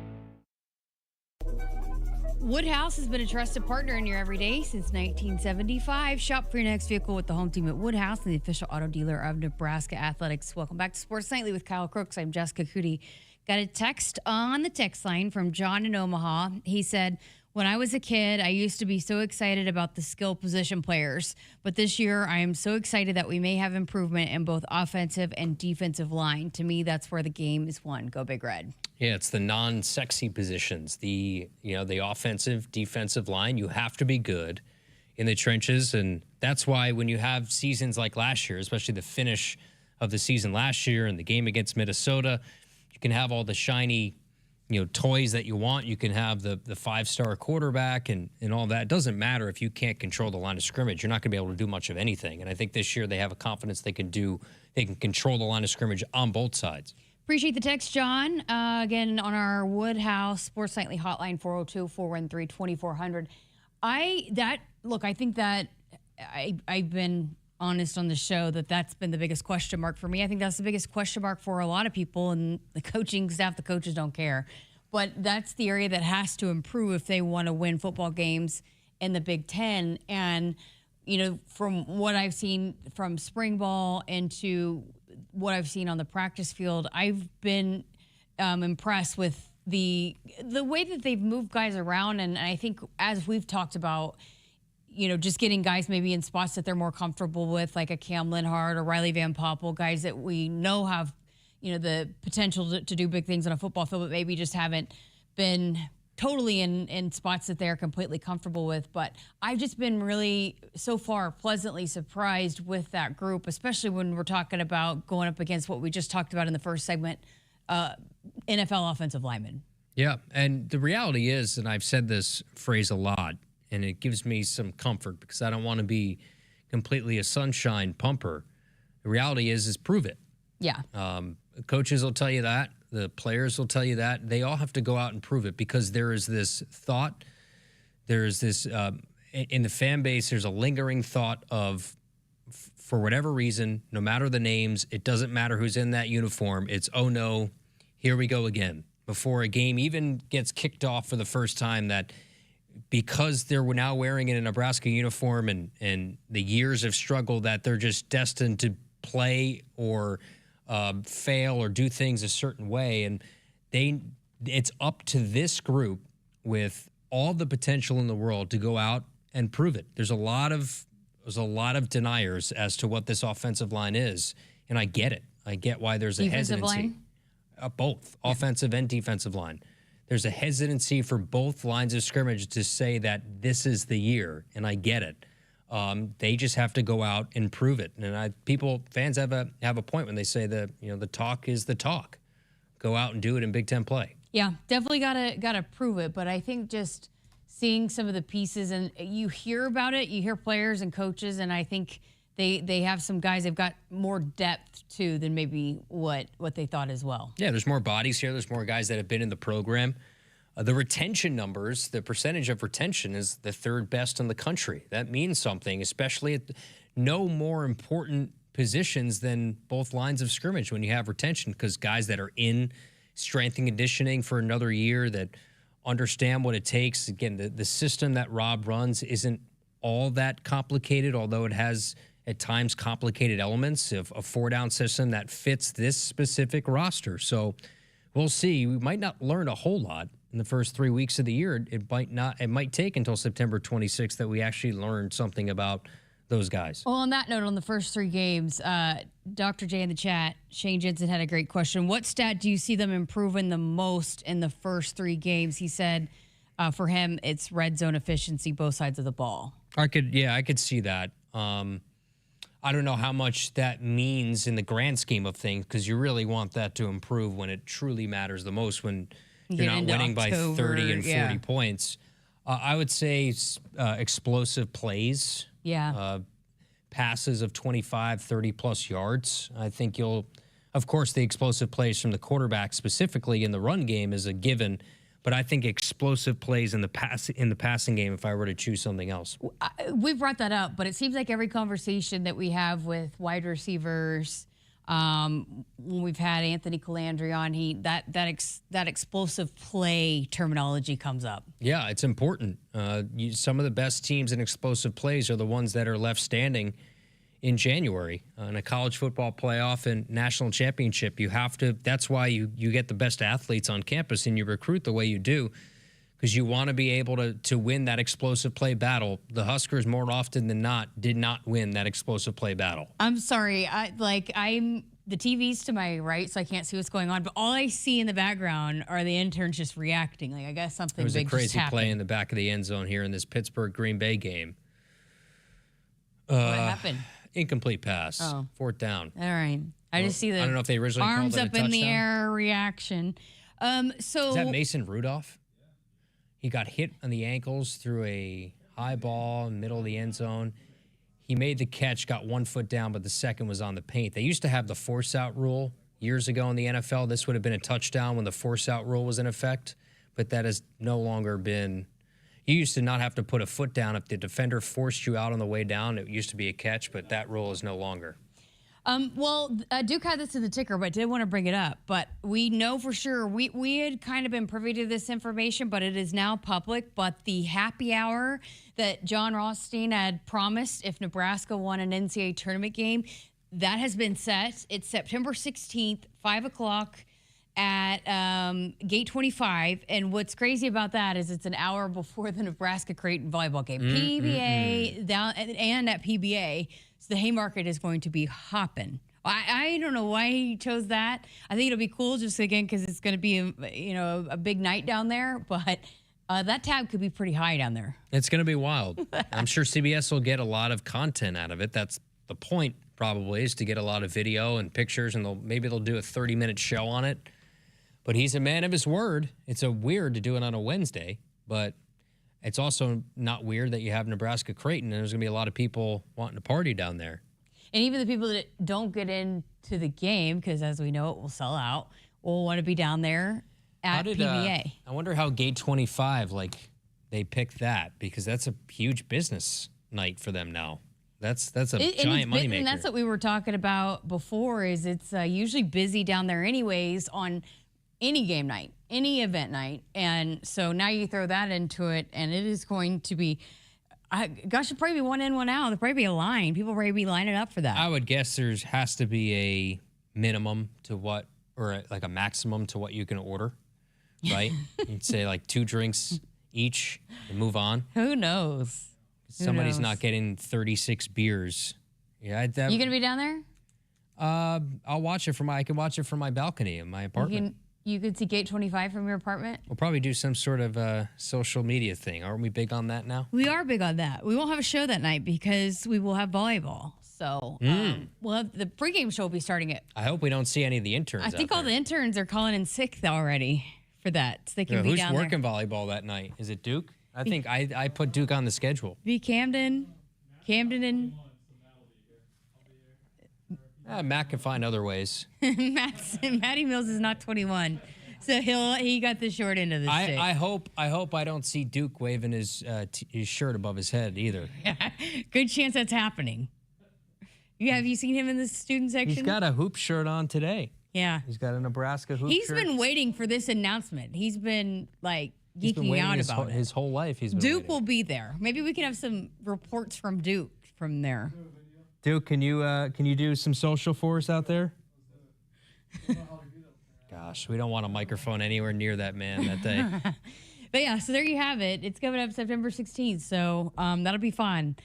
Woodhouse has been a trusted partner in your everyday since 1975. Shop for your next vehicle with the home team at Woodhouse and the official auto dealer of Nebraska Athletics. Welcome back to Sports Nightly with Kyle Crooks. I'm Jessica Coody. Got a text on the text line from John in Omaha. He said, when I was a kid, I used to be so excited about the skill position players. But this year, I am so excited that we may have improvement in both offensive and defensive line. To me, that's where the game is won. Go Big Red. Yeah, it's the non-sexy positions. The offensive, defensive line, you have to be good in the trenches. And that's why when you have seasons like last year, especially the finish of the season last year and the game against Minnesota, you can have all the shiny toys that you want. You can have the five-star quarterback and all that. It doesn't matter if you can't control the line of scrimmage. You're not going to be able to do much of anything. And I think this year they have a confidence they can control the line of scrimmage on both sides. Appreciate the text, John. Again, on our Woodhouse Sports Nightly hotline, 402-413-2400. I think that I've been honest on the show that's been the biggest question mark for me. I think that's the biggest question mark for a lot of people, and the coaching staff, the coaches don't care. But that's the area that has to improve if they want to win football games in the Big Ten. And, from what I've seen from spring ball into what I've seen on the practice field, I've been impressed with the way that they've moved guys around. And I think, as we've talked about, just getting guys maybe in spots that they're more comfortable with, like a Cam Linhart or Riley Van Poppel, guys that we know have, the potential to do big things on a football field, but maybe just haven't been totally in spots that they're completely comfortable with. But I've just been really, so far, pleasantly surprised with that group, especially when we're talking about going up against what we just talked about in the first segment, NFL offensive linemen. Yeah, and the reality is, and I've said this phrase a lot, and it gives me some comfort because I don't want to be completely a sunshine pumper. The reality is prove it. Yeah. Coaches will tell you that. The players will tell you that. They all have to go out and prove it because there is this thought, there is this, in the fan base, there's a lingering thought of, for whatever reason, no matter the names, it doesn't matter who's in that uniform, it's, oh no, here we go again. Before a game even gets kicked off for the first time, that because they're now wearing a Nebraska uniform and the years of struggle, that they're just destined to play or fail or do things a certain way. And it's up to this group with all the potential in the world to go out and prove it. There's a lot of deniers as to what this offensive line is, and I get it. I get why there's a defensive hesitancy. Line? Both, offensive and defensive line. There's a hesitancy for both lines of scrimmage to say that this is the year, and I get it. They just have to go out and prove it. And fans have a point when they say that the talk is the talk. Go out and do it in Big Ten play. Yeah, definitely gotta prove it. But I think just seeing some of the pieces, and you hear about it, you hear players and coaches, and I think they have some guys. They've got more depth too than maybe what they thought as well. Yeah, there's more bodies here. There's more guys that have been in the program. The retention numbers, the percentage of retention is the third best in the country. That means something, especially at no more important positions than both lines of scrimmage when you have retention, because guys that are in strength and conditioning for another year that understand what it takes. Again, the system that Rob runs isn't all that complicated, although it has at times complicated elements of a 4-down system that fits this specific roster. So we'll see. We might not learn a whole lot in the first 3 weeks of the year. It might take until September 26th that we actually learn something about those guys. Well, on that note, on the first 3 games, Dr. J in the chat, Shane Jensen had a great question. What stat do you see them improving the most in the first 3 games? He said for him, it's red zone efficiency, both sides of the ball. I could see that. I don't know how much that means in the grand scheme of things, because you really want that to improve when it truly matters the most, when you're not winning by 30 and 40 points. I would say explosive plays. Yeah. Passes of 25, 30-plus yards. I think of course, the explosive plays from the quarterback specifically in the run game is a given, but I think explosive plays in the passing game, if I were to choose something else. We brought that up, but it seems like every conversation that we have with wide receivers, when we've had Anthony Calandri on, that explosive play terminology comes up. Yeah, it's important. Some of the best teams in explosive plays are the ones that are left standing in January in a college football playoff and national championship. You have to. That's why you get the best athletes on campus and you recruit the way you do, because you want to be able to win that explosive play battle. The Huskers, more often than not, did not win that explosive play battle. I'm sorry. The TV's to my right, so I can't see what's going on. But all I see in the background are the interns just reacting. Like, I guess something big just happened. There was a crazy play in the back of the end zone here in this Pittsburgh-Green Bay game. What happened? Incomplete pass. Oh. 4th down. All right. I just see the I don't know if they originally arms called it a up in the touchdown. air reaction. Is that Mason Rudolph? He got hit on the ankles through a high ball in the middle of the end zone. He made the catch, got 1 foot down, but the second was on the paint. They used to have the force-out rule years ago in the NFL. This would have been a touchdown when the force-out rule was in effect, but that has no longer been. You used to not have to put a foot down. If the defender forced you out on the way down, it used to be a catch, but that rule is no longer. Duke had this in the ticker, but did want to bring it up. But we know for sure, we had kind of been privy to this information, but it is now public. But the happy hour that John Rothstein had promised if Nebraska won an NCAA tournament game, that has been set. It's September 16th, 5 o'clock at Gate 25. And what's crazy about that is it's an hour before the Nebraska-Creighton volleyball game. PBA down and at PBA. So the Haymarket is going to be hopping. I don't know why he chose that. I think it'll be cool just, again, because it's going to be a big night down there. But that tab could be pretty high down there. It's going to be wild. I'm sure CBS will get a lot of content out of it. That's the point, probably, is to get a lot of video and pictures, and maybe they'll do a 30-minute show on it. But he's a man of his word. It's weird to do it on a Wednesday, but it's also not weird that you have Nebraska-Creighton, and there's going to be a lot of people wanting to party down there. And even the people that don't get into the game, because as we know, it will sell out, will want to be down there at PBA. I wonder how Gate 25, they picked that, because that's a huge business night for them now. That's a giant moneymaker. And that's what we were talking about before, is it's usually busy down there anyways on any game night, any event night. And so now you throw that into it, and it is going to be, it'd probably be one in, one out. There'd probably be a line. People probably be lining up for that. I would guess has to be a minimum to what, or a maximum to what you can order, right? You'd say 2 drinks each and move on. Who knows? Somebody's not getting 36 beers. Yeah, you going to be down there? I'll watch it I can watch it from my balcony in my apartment. You could see Gate 25 from your apartment? We'll probably do some sort of social media thing. Aren't we big on that now? We are big on that. We won't have a show that night because we will have volleyball. So we'll have the pregame show will be starting at. I hope we don't see any of the interns. I think all the interns are calling in sick already for that. So they can be down there. Who's working volleyball that night? Is it Duke? I think I put Duke on the schedule. Be Camden and Matt can find other ways. Matty Mills is not 21. So he got the short end of the stick. I hope I don't see Duke waving his shirt above his head either. Good chance that's happening. Have you seen him in the student section? He's got a hoop shirt on today. Yeah. He's got a Nebraska hoop shirt. He's been waiting for this announcement. He's been geeking out about it. His whole life he's been Duke waiting. will be there. Maybe we can have some reports from Duke from there. Duke, can you do some social for us out there? Gosh, we don't want a microphone anywhere near that man that day. But yeah, so there you have it. It's coming up September 16th, so that'll be fun.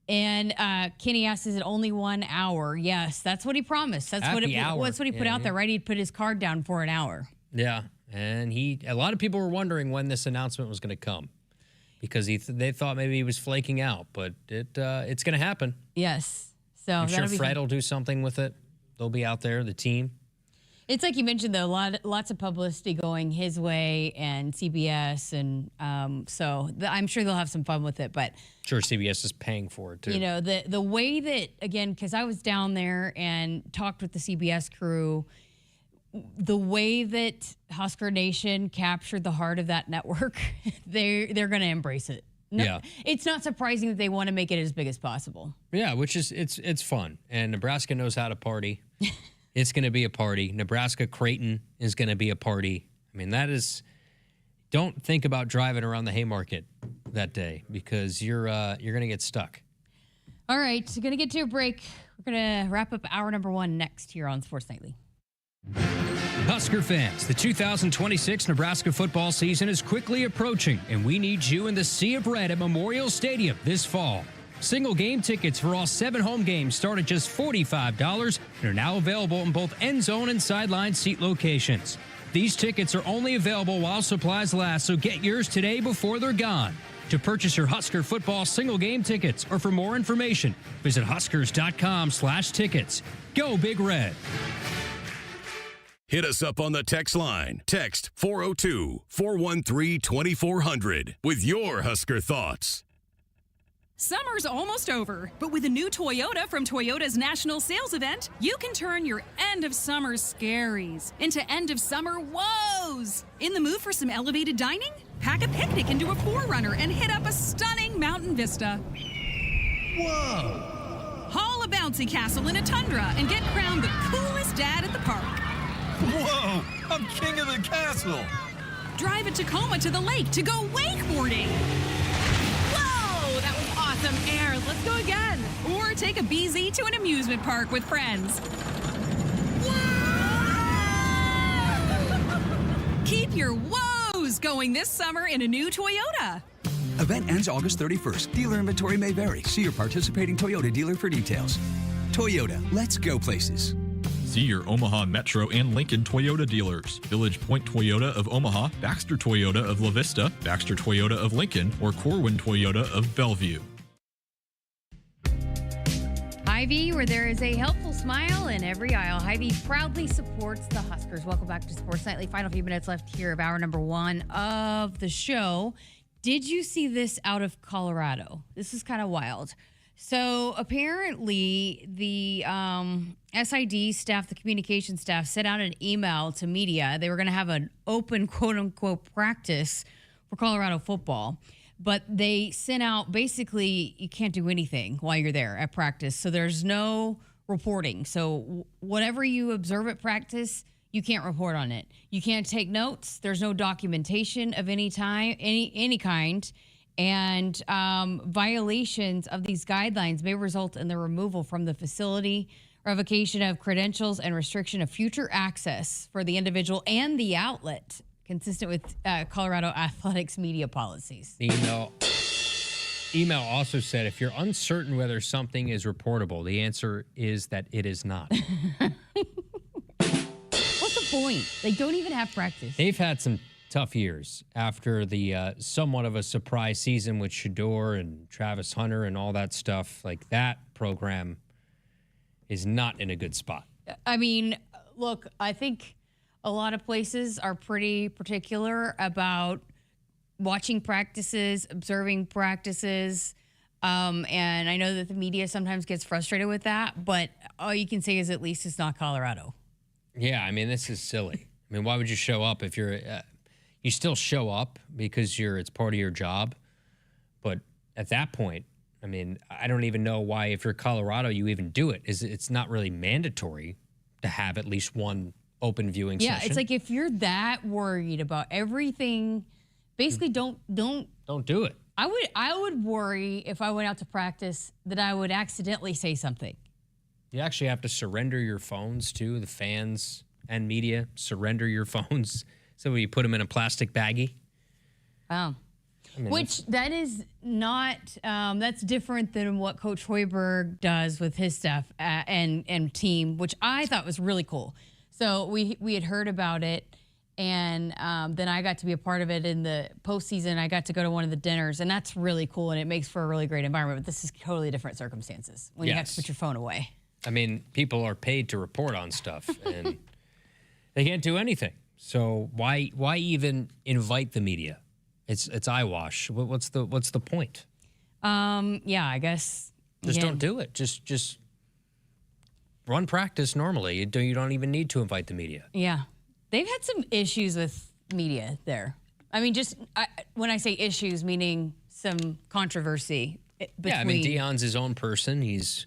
And Kenny asked, is it only 1 hour? Yes, that's what he promised. That's what he put out there, right? He'd put his card down for an hour. Yeah, and a lot of people were wondering when this announcement was going to come because they thought maybe he was flaking out, but it's going to happen. Yes. So I'm sure Fred will do something with it. They'll be out there, the team. It's like you mentioned, though, lots of publicity going his way and CBS, and so I'm sure they'll have some fun with it. But sure, CBS is paying for it too. You know, the way that, again, because I was down there and talked with the CBS crew, the way that Husker Nation captured the heart of that network, they're going to embrace it. No, yeah, it's not surprising that they want to make it as big as possible. Yeah, which is it's fun, and Nebraska knows how to party. It's going to be a party. Nebraska Creighton is going to be a party. I mean, don't think about driving around the Haymarket that day because you're going to get stuck. All right, so going to get to a break. We're going to wrap up hour number 1 next here on Sports Nightly. Husker fans, the 2026 Nebraska football season is quickly approaching, and we need you in the Sea of Red at Memorial Stadium this fall. Single game tickets for all 7 home games start at just $45 and are now available in both end zone and sideline seat locations. These tickets are only available while supplies last, so get yours today before they're gone. To purchase your Husker football single game tickets or for more information, visit huskers.com/tickets. Go Big Red. Hit us up on the text line. Text 402-413-2400 with your Husker thoughts. Summer's almost over, but with a new Toyota from Toyota's National Sales Event, you can turn your end of summer scaries into end of summer woes. In the mood for some elevated dining? Pack a picnic into a 4Runner and hit up a stunning mountain vista. Whoa! Haul a bouncy castle in a tundra and get crowned the coolest dad at the park. Whoa! I'm king of the castle! Drive a Tacoma to the lake to go wakeboarding. That was awesome air. Let's go again. Or take a BZ to an amusement park with friends. Keep your woes going this summer in a new Toyota. Event ends August 31st. Dealer inventory may vary. See your participating Toyota dealer for details. Toyota, let's go places. See your Omaha Metro and Lincoln Toyota dealers. Village Point Toyota of Omaha, Baxter Toyota of La Vista, Baxter Toyota of Lincoln, or Corwin Toyota of Bellevue. Hy-Vee, where there is a helpful smile in every aisle. Hy-Vee proudly supports the Huskers. Welcome back to Sports Nightly. Final few minutes left here of hour number 1 of the show. Did you see this out of Colorado? This is kind of wild. So apparently the SID staff, the communication staff, sent out an email to media. They were going to have an open, quote unquote, practice for Colorado football. But they sent out, basically, you can't do anything while you're there at practice. So there's no reporting. So whatever you observe at practice, you can't report on it. You can't take notes. There's no documentation of any kind. And violations of these guidelines may result in the removal from the facility, revocation of credentials, and restriction of future access for the individual and the outlet, consistent with Colorado Athletics media policies. The email also said, if you're uncertain whether something is reportable, the answer is that it is not. What's the point? They don't even have practice. They've had some tough years after the somewhat of a surprise season with Shador and Travis Hunter and all that stuff. Like, that program is not in a good spot. I mean, look, I think a lot of places are pretty particular about watching practices, observing practices. And I know that the media sometimes gets frustrated with that, but all you can say is at least it's not Colorado. Yeah, I mean, this is silly. I I mean, why would you show up if you're you still show up because it's part of your job. But at that point, I mean, I don't even know why, if you're Colorado, you even do it. It's not really mandatory to have at least one open viewing session. Yeah, it's like if you're that worried about everything, basically don't do it. I would worry if I went out to practice that I would accidentally say something. You actually have to surrender your phones to the fans and media. Surrender your phones. So you put them in a plastic baggie. Wow. I mean, Which that is not, that's different than what Coach Hoiberg does with his staff and team, which I thought was really cool. So we had heard about it, and then I got to be a part of it in the postseason. I got to go to one of the dinners, and that's really cool, and it makes for a really great environment. But this is totally different circumstances when you have to put your phone away. I mean, people are paid to report on stuff, and they can't do anything. So why even invite the media? It's eyewash. What's the point? Yeah, I guess. Just don't do it. Just run practice normally. You don't even need to invite the media. Yeah. They've had some issues with media there. I mean, when I say issues, meaning some controversy between. Yeah, I mean, Deion's his own person. His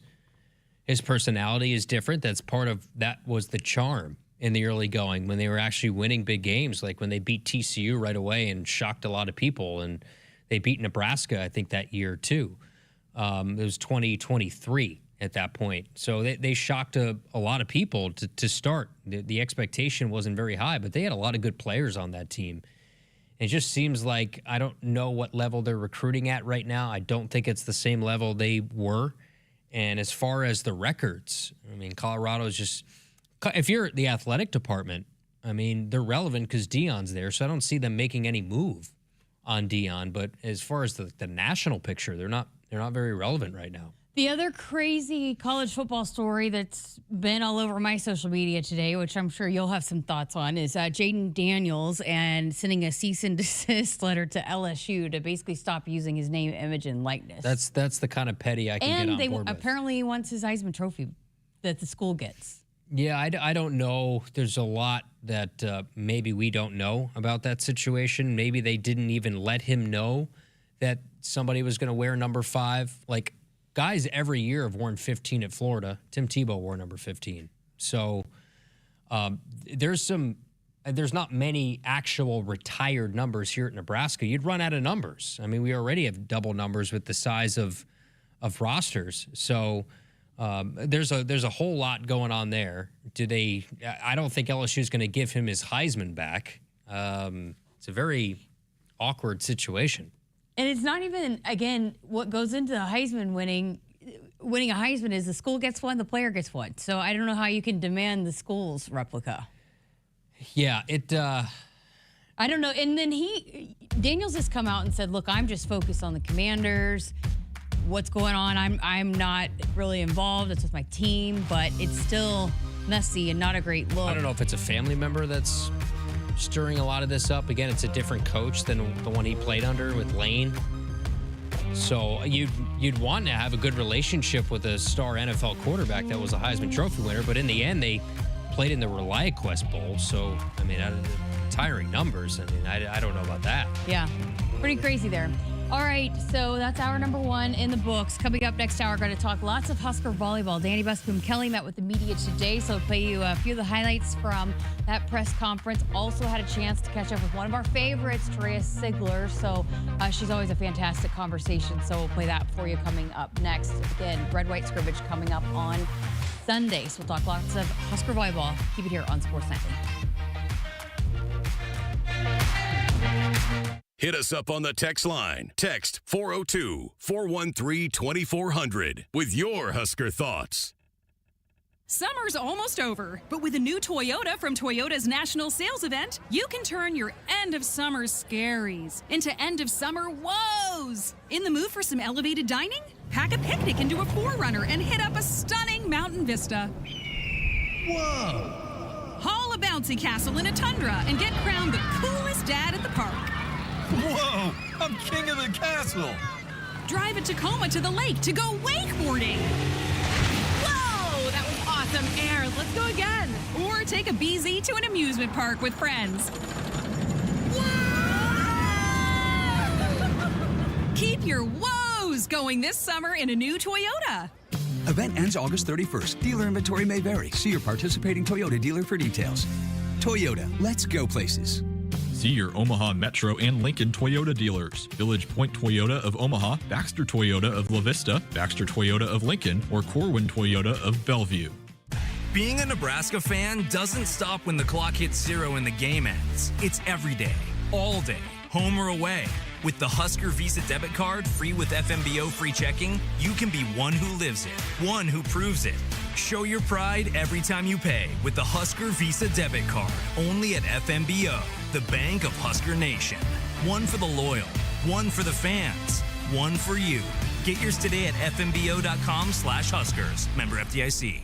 personality is different. That was the charm in the early going when they were actually winning big games, like when they beat TCU right away and shocked a lot of people, and they beat Nebraska, I think, that year too. It was 2023 at that point. So they shocked a lot of people to start. The expectation wasn't very high, but they had a lot of good players on that team. It just seems like I don't know what level they're recruiting at right now. I don't think it's the same level they were. And as far as the records, I mean, Colorado's just, if you're the athletic department, I mean, they're relevant because Deion's there, so I don't see them making any move on Deion. But as far as the national picture, they're not very relevant right now. The other crazy college football story that's been all over my social media today, which I'm sure you'll have some thoughts on, is Jaden Daniels and sending a cease and desist letter to LSU to basically stop using his name, image, and likeness. That's the kind of petty I can get on board with. Apparently he wants his Heisman Trophy that the school gets. Yeah, I don't know. There's a lot that maybe we don't know about that situation. Maybe they didn't even let him know that somebody was going to wear number 5. Like, guys every year have worn 15 at Florida. Tim Tebow wore number 15. So there's not many actual retired numbers here at Nebraska. You'd run out of numbers. I mean, we already have double numbers with the size of rosters. So there's a whole lot going on there. I don't think LSU is going to give him his Heisman back. It's a very awkward situation. And it's not even, again, what goes into the Heisman winning a Heisman is the school gets one, the player gets one. So I don't know how you can demand the school's replica. Yeah, I don't know. And then Daniels has come out and said, look, I'm just focused on the Commanders. What's going on? I'm not really involved. It's with my team, but it's still messy and not a great look. I don't know if it's a family member that's stirring a lot of this up. Again, it's a different coach than the one he played under with Lane. So you'd want to have a good relationship with a star NFL quarterback that was a Heisman Trophy winner, but in the end, they played in the ReliaQuest Bowl. So, I mean, tiring numbers. I mean, I don't know about that. Yeah, pretty crazy there. All right, so that's hour number 1 in the books. Coming up next hour, we're going to talk lots of Husker volleyball. Danny Busboom Kelly met with the media today, so I'll play you a few of the highlights from that press conference. Also had a chance to catch up with one of our favorites, Teraya Sigler. So she's always a fantastic conversation, so we'll play that for you coming up next. Again, red-white scrimmage coming up on Sunday. So we'll talk lots of Husker volleyball. Keep it here on Sports Nightly. Hit us up on the text line. Text 402-413-2400 with your Husker thoughts. Summer's almost over, but with a new Toyota from Toyota's National Sales Event, you can turn your end of summer scaries into end of summer woes. In the mood for some elevated dining? Pack a picnic into a 4Runner and hit up a stunning mountain vista. Whoa! Haul a bouncy castle in a Tundra and get crowned the coolest dad at the park. Whoa! I'm king of the castle! Drive a Tacoma to the lake to go wakeboarding. Whoa! That was awesome. some air. Let's go again. Or take a BZ to an amusement park with friends. Keep your woes going this summer in a new Toyota. Event ends August 31st. Dealer inventory may vary. See your participating Toyota dealer for details. Toyota, let's go places. See your Omaha Metro and Lincoln Toyota dealers. Village Point Toyota of Omaha, Baxter Toyota of La Vista, Baxter Toyota of Lincoln, or Corwin Toyota of Bellevue. Being a Nebraska fan doesn't stop when the clock hits 0 and the game ends. It's every day, all day, home or away. With the Husker Visa debit card, free with FMBO free checking, you can be one who lives it, one who proves it. Show your pride every time you pay with the Husker Visa debit card, only at FMBO, the bank of Husker Nation. One for the loyal, one for the fans, one for you. Get yours today at fmbo.com/Huskers. Member FDIC.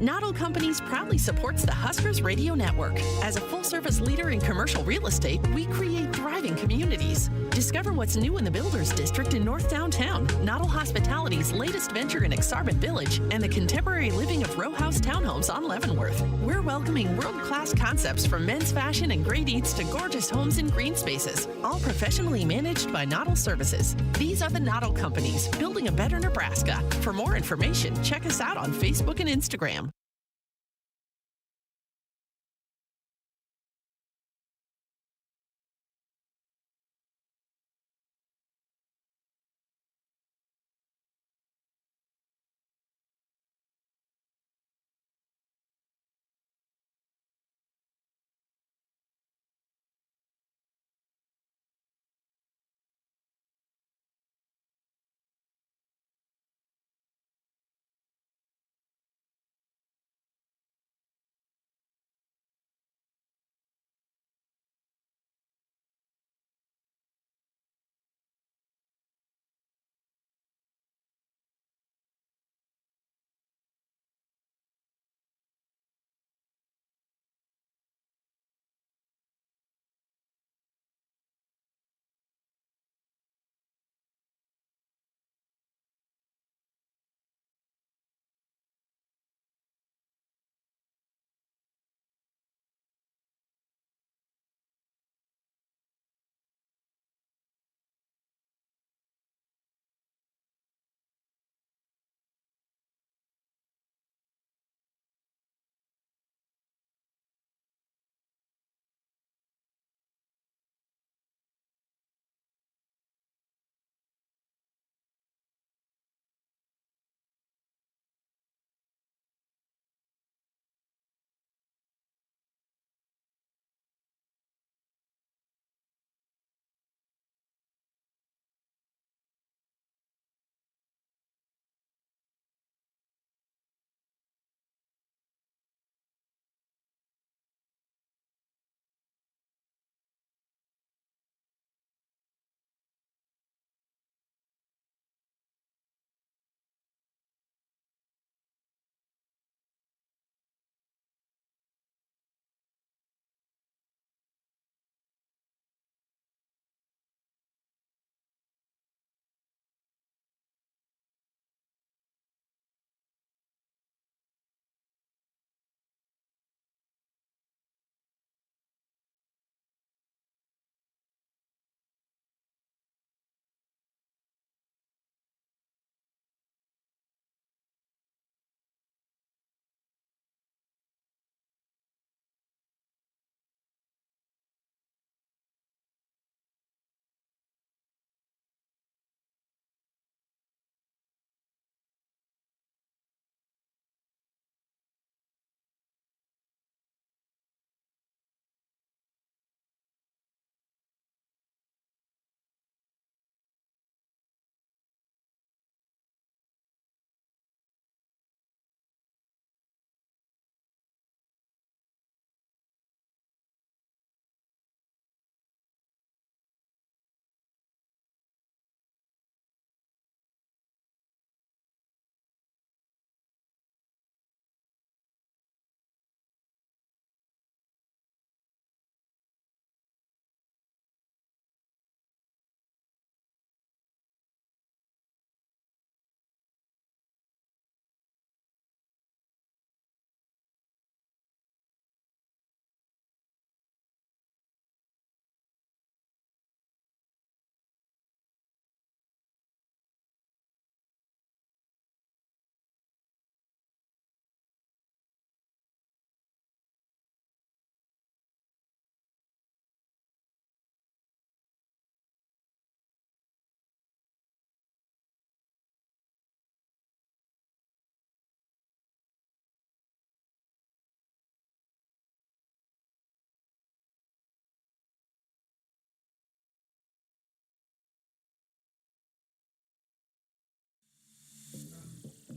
Noddle Companies proudly supports the Huskers Radio Network. As a full-service leader in commercial real estate, we create thriving communities. Discover what's new in the Builders District in North Downtown, Noddle Hospitality's latest venture in Aksarben Village, and the contemporary living of row house townhomes on Leavenworth. We're welcoming world-class concepts from men's fashion and great eats to gorgeous homes and green spaces, all professionally managed by Noddle Services. These are the Noddle Companies, building a better Nebraska. For more information, check us out on Facebook and Instagram.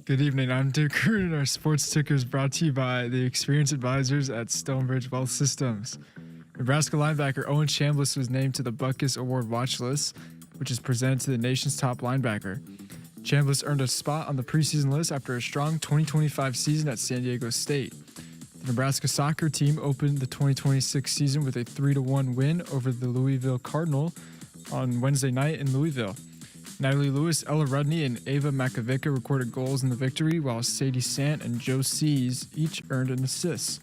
Good evening. I'm Duke Root, and our sports ticker is brought to you by the experienced advisors at Stonebridge Wealth Systems. Nebraska linebacker Owen Chambliss was named to the Butkus Award watch list, which is presented to the nation's top linebacker. Chambliss earned a spot on the preseason list after a strong 2025 season at San Diego State. The Nebraska soccer team opened the 2026 season with a 3-1 win over the Louisville Cardinal on Wednesday night in Louisville. Natalie Lewis, Ella Rudney, and Ava Makovica recorded goals in the victory, while Sadie Sant and Joe Sees each earned an assist.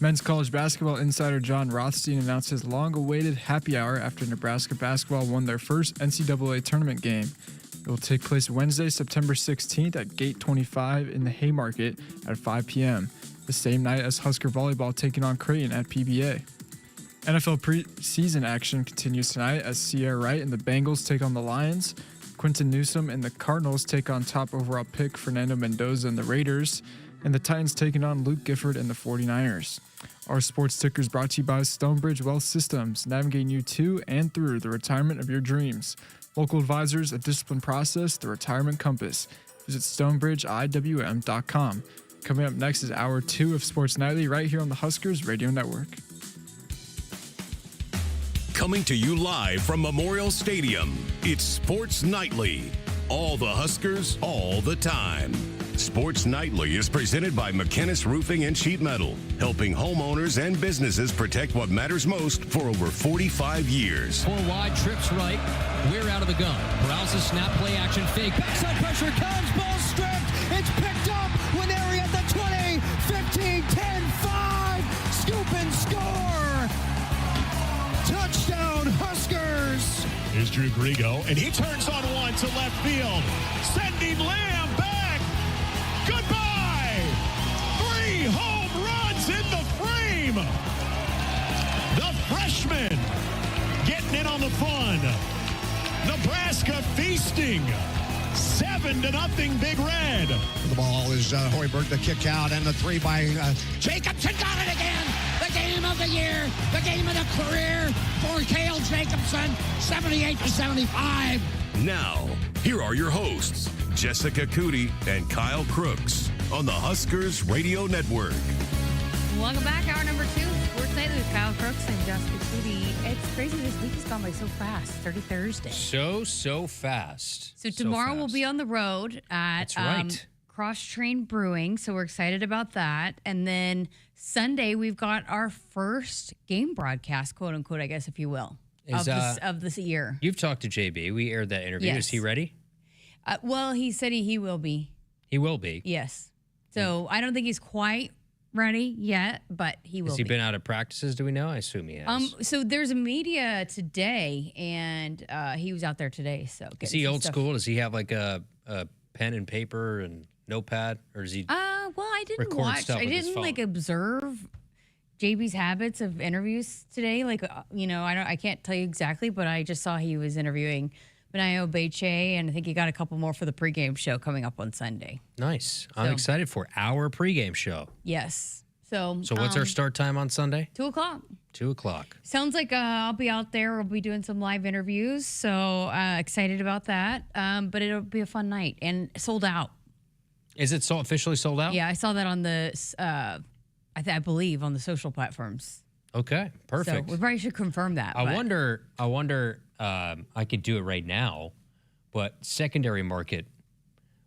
Men's college basketball insider John Rothstein announced his long-awaited happy hour after Nebraska basketball won their first NCAA tournament game. It will take place Wednesday, September 16th at Gate 25 in the Haymarket at 5 p.m., the same night as Husker volleyball taking on Creighton at PBA. NFL preseason action continues tonight as Sierra Wright and the Bengals take on the Lions. Quinton Newsome and the Cardinals take on top overall pick Fernando Mendoza and the Raiders, and the Titans taking on Luke Gifford and the 49ers. Our sports ticker is brought to you by Stonebridge Wealth Systems, navigating you to and through the retirement of your dreams. Local advisors, a disciplined process, the retirement compass. Visit stonebridgeiwm.com. Coming up next is Hour 2 of Sports Nightly right here on the Huskers Radio Network. Coming to you live from Memorial Stadium, it's Sports Nightly. All the Huskers, all the time. Sports Nightly is presented by McKinnis Roofing and Sheet Metal, helping homeowners and businesses protect what matters most for over 45 years. 4 wide, trips right, Weir out of the gun. Paralysis, snap, play action, fake. Backside pressure comes, ball stripped. It's picked up when they're at the 20, 15, 10, 5. Scoop and score. Touchdown, Huskers. Here's Drew Grigo, and he turns on one to left field. Sending Lamb back. Goodbye. 3 home runs in the frame. The freshman getting in on the fun. Nebraska feasting. 7-0 Big Red. The ball is Hoiberg, the kick out, and the 3 by Jacobson. Got it again. The game of the year, the game of the career for Cale Jacobson, 78-75. Now, here are your hosts, Jessica Coody and Kyle Crooks on the Huskers Radio Network. Welcome back. Hour number 2, Sports Nightly with Kyle Crooks and Jessica Coody. It's crazy. This week has gone by so fast. 30 Thursday. So fast. So tomorrow we'll be on the road at That's right. Cross Train Brewing. So we're excited about that. And then Sunday, we've got our first game broadcast, quote unquote, I guess, if you will, of this year. You've talked to JB. We aired that interview. Yes. Is he ready? Well, he said he will be. He will be. Yes. So I don't think he's quite ready yet, but he will be. Has he been out of practices, do we know? I assume he has. So there's a media today, and he was out there today. So is he old school? Does he have like a pen and paper and notepad, or does he? Well, I didn't record watch. stuff I with his didn't phone? observe JB's habits of interviews today. I can't tell you exactly, but I just saw he was interviewing Benayo Beche, and I think he got a couple more for the pregame show coming up on Sunday. Nice. I'm excited for our pregame show. Yes. So what's our start time on Sunday? 2:00. 2:00. Sounds like I'll be out there. We'll be doing some live interviews. So excited about that. But it'll be a fun night and sold out. Is it officially sold out? Yeah, I saw that on the, I believe, on the social platforms. Okay, perfect. So we probably should confirm that. I wonder. I could do it right now, but secondary market,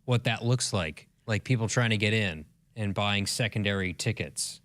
what that looks like people trying to get in and buying secondary tickets.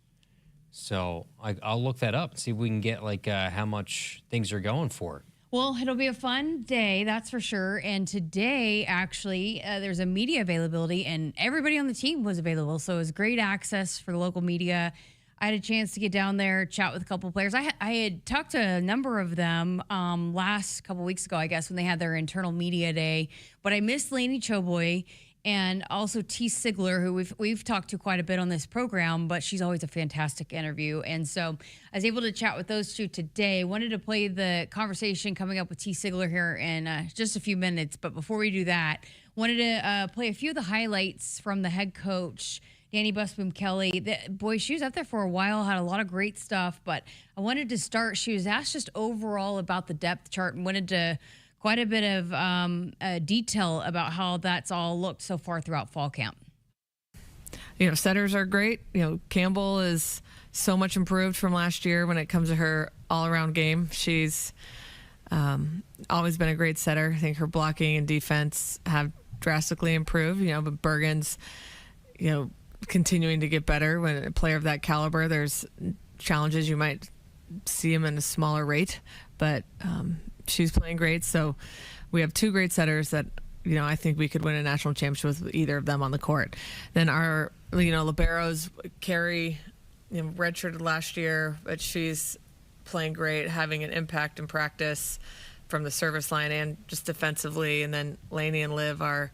So I'll look that up and see if we can get how much things are going for. Well, it'll be a fun day, that's for sure. And today, actually, there's a media availability, and everybody on the team was available. So it was great access for the local media. I had a chance to get down there, chat with a couple of players. I had talked to a number of them last couple weeks ago, I guess, when they had their internal media day. But I missed Lainey Choboy and also T. Sigler, who we've talked to quite a bit on this program, but she's always a fantastic interview. And so I was able to chat with those two today. Wanted to play the conversation coming up with T. Sigler here in just a few minutes. But before we do that, wanted to play a few of the highlights from the head coach, Danny Busboom Kelly. She was out there for a while, had a lot of great stuff. But I wanted to start. She was asked just overall about the depth chart and wanted to quite a bit of detail about how that's all looked so far throughout fall camp. Setters are great. Campbell is so much improved from last year when it comes to her all-around game. She's always been a great setter. I think her blocking and defense have drastically improved. But Bergen's, continuing to get better. When a player of that caliber, there's challenges. You might see him in a smaller rate, but she's playing great. So we have two great setters that, I think we could win a national championship with either of them on the court. Then our, liberos, Carrie, redshirted last year, but she's playing great, having an impact in practice from the service line and just defensively. And then Lainey and Liv are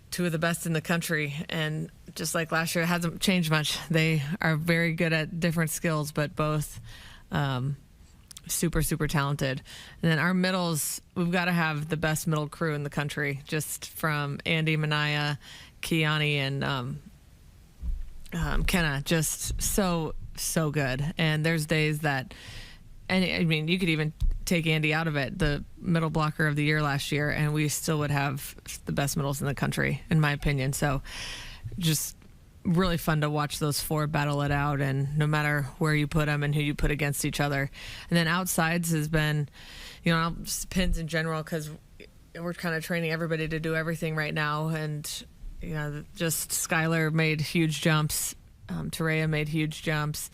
two of the best in the country. And just like last year, it hasn't changed much. They are very good at different skills, but both super, super talented. And then our middles, we've got to have the best middle crew in the country, just from Andy, Manaya, Kiani, and Kenna. Just so good. And there's days that, and I mean, you could even take Andy out of it, the middle blocker of the year last year, and we still would have the best middles in the country, in my opinion. So just really fun to watch those four battle it out, and no matter where you put them and who you put against each other. And then outsides has been, just pins in general, because we're kind of training everybody to do everything right now. And, just Sigler made huge jumps. Teraya made huge jumps.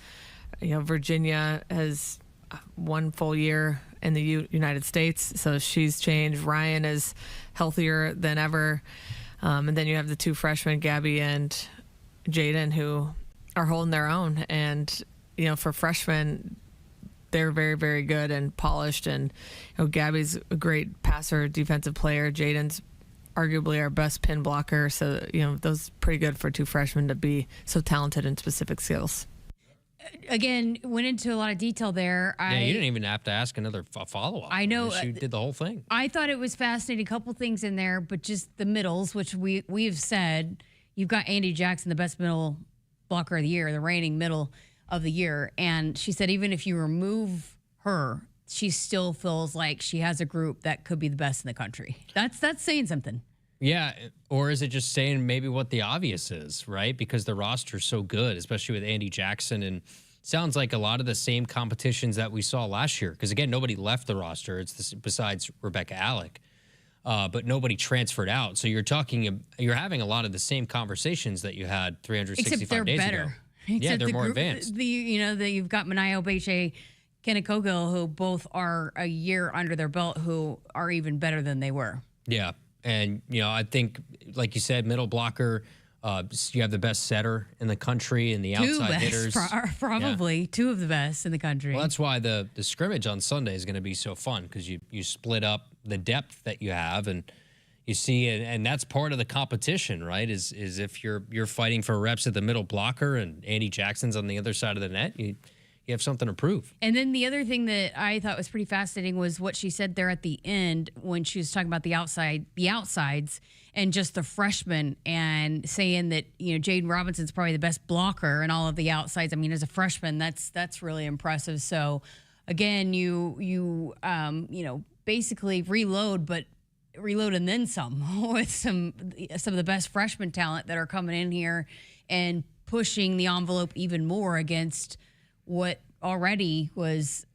Virginia has 1 full year in the United States, so she's changed. Ryan is healthier than ever. And then you have the two freshmen, Gabby and Jaden, who are holding their own. And, for freshmen, they're very, very good and polished. And, Gabby's a great passer, defensive player. Jaden's arguably our best pin blocker. So, those pretty good for two freshmen to be so talented in specific skills. Again, went into a lot of detail there. You didn't even have to ask another follow-up. I know. You did the whole thing. I thought it was fascinating. A couple things in there, but just the middles, which we've said, you've got Andy Jackson, the best middle blocker of the year, the reigning middle of the year. And she said even if you remove her, she still feels like she has a group that could be the best in the country. That's saying something. Yeah, or is it just saying maybe what the obvious is, right? Because the roster's so good, especially with Andy Jackson, and sounds like a lot of the same competitions that we saw last year. Because again, nobody left the roster. Besides Rebecca Alec, but nobody transferred out. So you're having a lot of the same conversations that you had 365 days ago. Except they're more advanced. You've got Manaya Obeche, Kenna Kogel, who both are a year under their belt, who are even better than they were. Yeah. And, I think, like you said, middle blocker, you have the best setter in the country, and the outside hitters. Probably two of the best in the country. Well, that's why the scrimmage on Sunday is going to be so fun, because you split up the depth that you have, and you see, and that's part of the competition, right? Is if you're fighting for reps at the middle blocker and Andy Jackson's on the other side of the net, you have something to prove. And then the other thing that I thought was pretty fascinating was what she said there at the end when she was talking about the outsides and just the freshmen, and saying that, Jaden Robinson's probably the best blocker in all of the outsides. I mean, as a freshman, that's really impressive. So again, you basically reload and then some with some of the best freshman talent that are coming in here and pushing the envelope even more against what already was,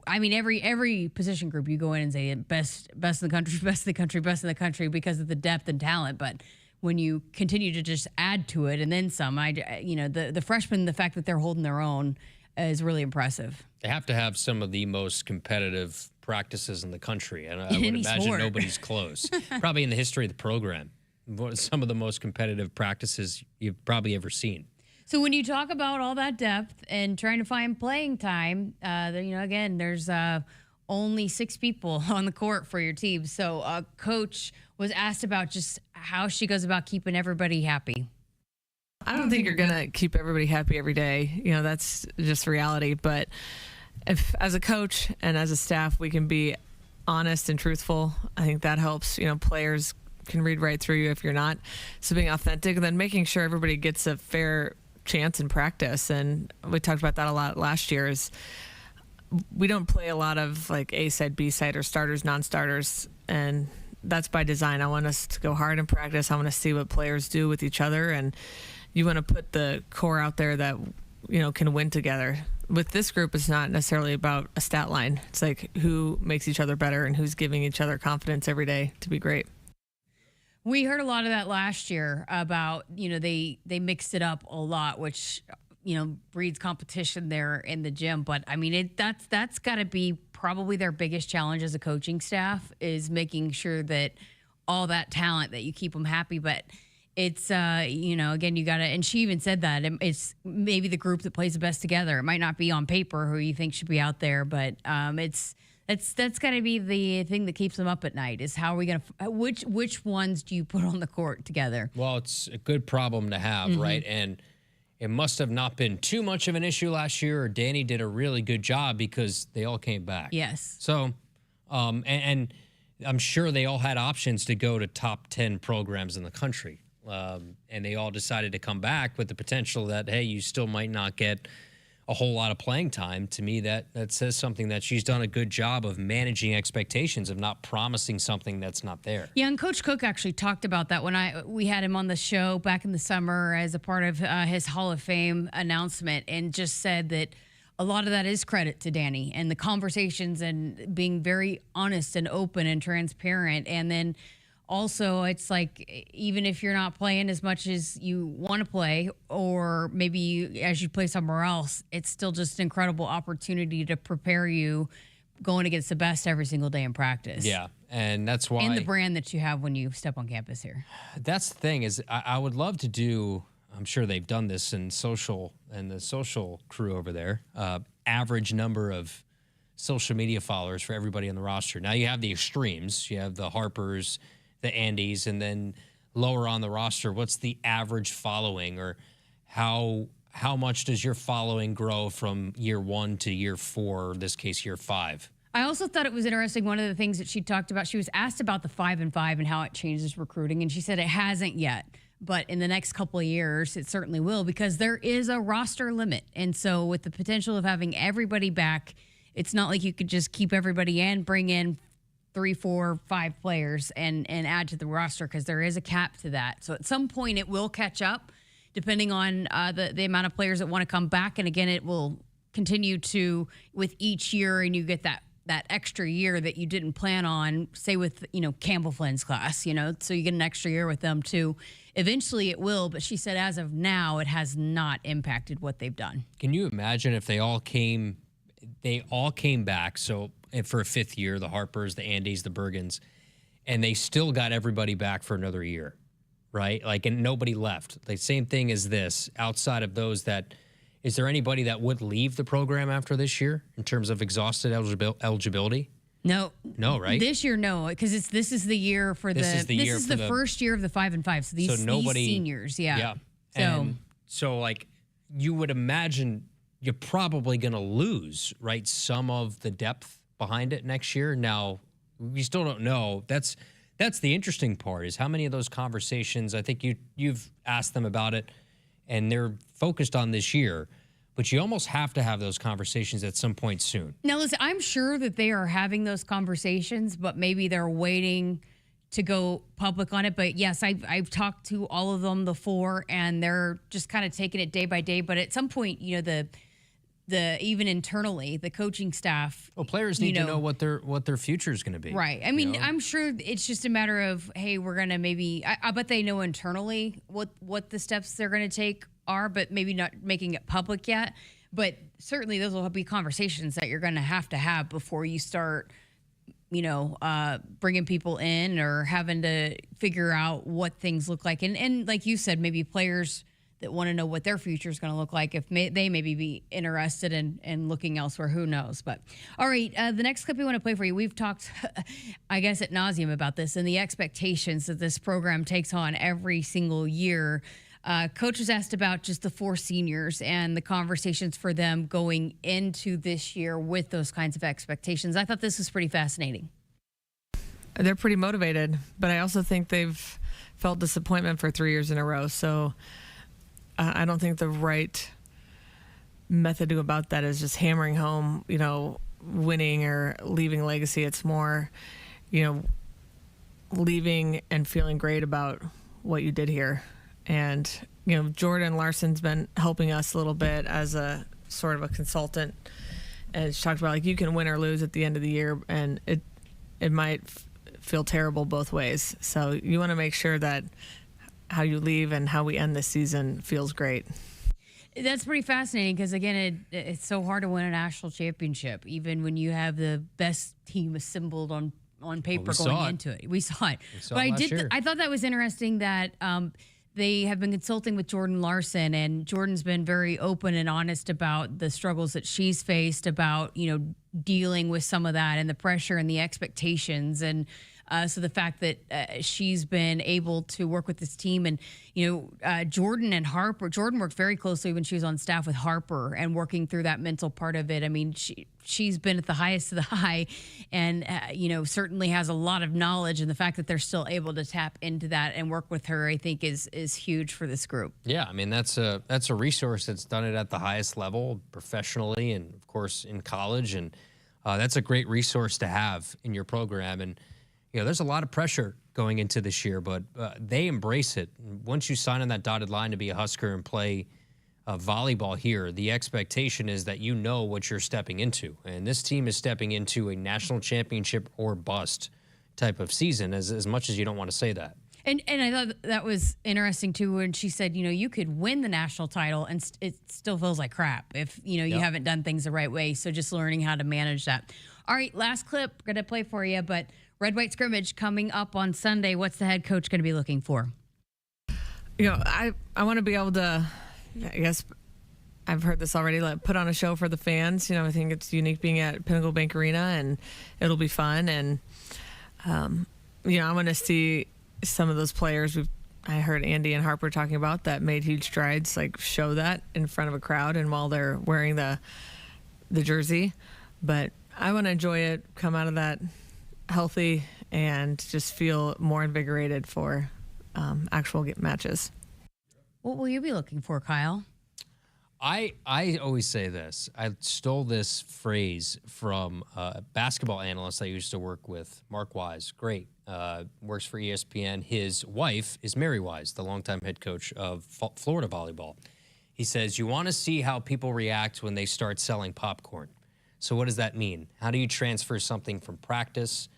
I mean, every position group you go in and say best in the country, best in the country, best in the country, because of the depth and talent. But when you continue to just add to it and then some, the freshmen, the fact that they're holding their own is really impressive. They have to have some of the most competitive practices in the country, and I would imagine nobody's close. Probably in the history of the program, some of the most competitive practices you've probably ever seen. So when you talk about all that depth and trying to find playing time, again, there's only 6 people on the court for your team. So a coach was asked about just how she goes about keeping everybody happy. I don't think you're going to keep everybody happy every day. That's just reality. But if as a coach and as a staff, we can be honest and truthful, I think that helps. Players can read right through you if you're not. So being authentic, and then making sure everybody gets a fair chance in practice. And we talked about that a lot last year, is we don't play a lot of like A side, B side, or starters, non-starters. And that's by design. I want us to go hard in practice. I want to see what players do with each other. And, you want to put the core out there that, can win together. With this group, it's not necessarily about a stat line. It's like who makes each other better and who's giving each other confidence every day to be great. We heard a lot of that last year about, they mixed it up a lot, which, breeds competition there in the gym. But I mean, that's got to be probably their biggest challenge as a coaching staff, is making sure that all that talent, that you keep them happy. But it's, again, you got to, and she even said that it's maybe the group that plays the best together. It might not be on paper who you think should be out there, but that's got to be the thing that keeps them up at night, is how are we going to, which ones do you put on the court together? Well, it's a good problem to have, right? And it must have not been too much of an issue last year, or Danny did a really good job because they all came back. Yes. So, and I'm sure they all had options to go to top 10 programs in the country. And they all decided to come back with the potential that, hey, you still might not get a whole lot of playing time. To me, that says something that she's done a good job of managing expectations, of not promising something that's not there. Yeah, and Coach Cook actually talked about that when we had him on the show back in the summer as a part of his Hall of Fame announcement, and just said that a lot of that is credit to Danny and the conversations and being very honest and open and transparent. And then also, it's like, even if you're not playing as much as you want to play, or maybe as you play somewhere else, it's still just an incredible opportunity to prepare you going against the best every single day in practice. Yeah, and that's why. And the brand that you have when you step on campus here. That's the thing, is I would love to do, I'm sure they've done this in social, and the social crew over there, average number of social media followers for everybody on the roster. Now you have the extremes. You have the Harpers, the Andys, and then lower on the roster, what's the average following, or how much does your following grow from year 1 to year 4, or in this case, year 5? I also thought it was interesting, one of the things that she talked about, she was asked about the 5-and-5 and how it changes recruiting, and she said it hasn't yet, but in the next couple of years, it certainly will, because there is a roster limit. And so with the potential of having everybody back, it's not like you could just keep everybody in, bring in 3, 4, 5 players and add to the roster, because there is a cap to that. So at some point it will catch up, depending on the amount of players that want to come back. And again, it will continue to with each year, and you get that extra year that you didn't plan on, say with, Campbell Flynn's class, so you get an extra year with them too. Eventually it will, but she said as of now, it has not impacted what they've done. Can you imagine if they all came back, so for a 5th year, the Harpers, the Andys, the Bergens, and they still got everybody back for another year, right? Like, and nobody left. The same thing as this, outside of those that, is there anybody that would leave the program after this year in terms of exhausted eligibility? No. No, right? This year, no, because this is the year for this is the first year of the 5-and-5. So these seniors, yeah. So like, you would imagine you're probably going to lose, right, some of the depth behind it next year. Now, we still don't know. That's the interesting part, is how many of those conversations, I think you've asked them about it, and they're focused on this year, but you almost have to have those conversations at some point soon. Now, listen, I'm sure that they are having those conversations, but maybe they're waiting to go public on it. But yes, I've talked to all of them, the 4, and they're just kind of taking it day by day. But at some point, the even internally, the coaching staff. Well, players need to know what their future is going to be. Right. I mean, I'm sure it's just a matter of, hey, we're going to maybe, I bet they know internally what the steps they're going to take are, but maybe not making it public yet. But certainly those will be conversations that you're going to have before you start, bringing people in or having to figure out what things look like. And like you said, maybe players that want to know what their future is going to look like, if they maybe be interested in looking elsewhere. Who knows? But all right, the next clip we want to play for you, we've talked, I guess, ad nauseum about this and the expectations that this program takes on every single year. Coach was asked about just the 4 seniors and the conversations for them going into this year with those kinds of expectations. I thought this was pretty fascinating. They're pretty motivated, but I also think they've felt disappointment for 3 years in a row. So I don't think the right method to go about that is just hammering home, winning or leaving legacy. It's more, leaving and feeling great about what you did here. And, you know, Jordan Larson's been helping us a little bit as a sort of a consultant. And she talked about, like, you can win or lose at the end of the year, and it might feel terrible both ways. So you want to make sure that how you leave and how we end this season feels great. That's pretty fascinating because, again, it's so hard to win a national championship, even when you have the best team assembled on paper going into it. We saw it. But I thought that was interesting that they have been consulting with Jordan Larson, and Jordan's been very open and honest about the struggles that she's faced, about, you know, dealing with some of that and the pressure and the expectations. And so the fact that she's been able to work with this team, and, you know, Jordan and Harper, Jordan worked very closely when she was on staff with Harper and working through that mental part of it. I mean, she's been at the highest of the high, and, you know, certainly has a lot of knowledge, and the fact that they're still able to tap into that and work with her, I think is huge for this group. Yeah, I mean, that's a resource that's done it at the highest level professionally, and of course in college, and that's a great resource to have in your program. And, you know, there's a lot of pressure going into this year, but they embrace it. Once you sign on that dotted line to be a Husker and play volleyball here, the expectation is that you know what you're stepping into. And this team is stepping into a national championship or bust type of season, as much as you don't want to say that. And I thought that was interesting, too, when she said, you know, you could win the national title and it still feels like crap if, you know, you haven't done things the right way. So just learning how to manage that. All right, last clip, going to play for you, but red-white scrimmage coming up on Sunday. What's the head coach going to be looking for? You know, I want to be able to, I guess I've heard this already, like, put on a show for the fans. You know, I think it's unique being at Pinnacle Bank Arena, and it'll be fun. And, you know, I want to see some of those players I heard Andy and Harper talking about that made huge strides, like, show that in front of a crowd and while they're wearing the jersey. But I want to enjoy it, come out of that healthy, and just feel more invigorated for actual matches. What will you be looking for, Kyle? I always say this. I stole this phrase from a basketball analyst I used to work with, Mark Wise. Great. Works for ESPN. His wife is Mary Wise, the longtime head coach of Florida volleyball. He says, you want to see how people react when they start selling popcorn. So what does that mean? How do you transfer something from practice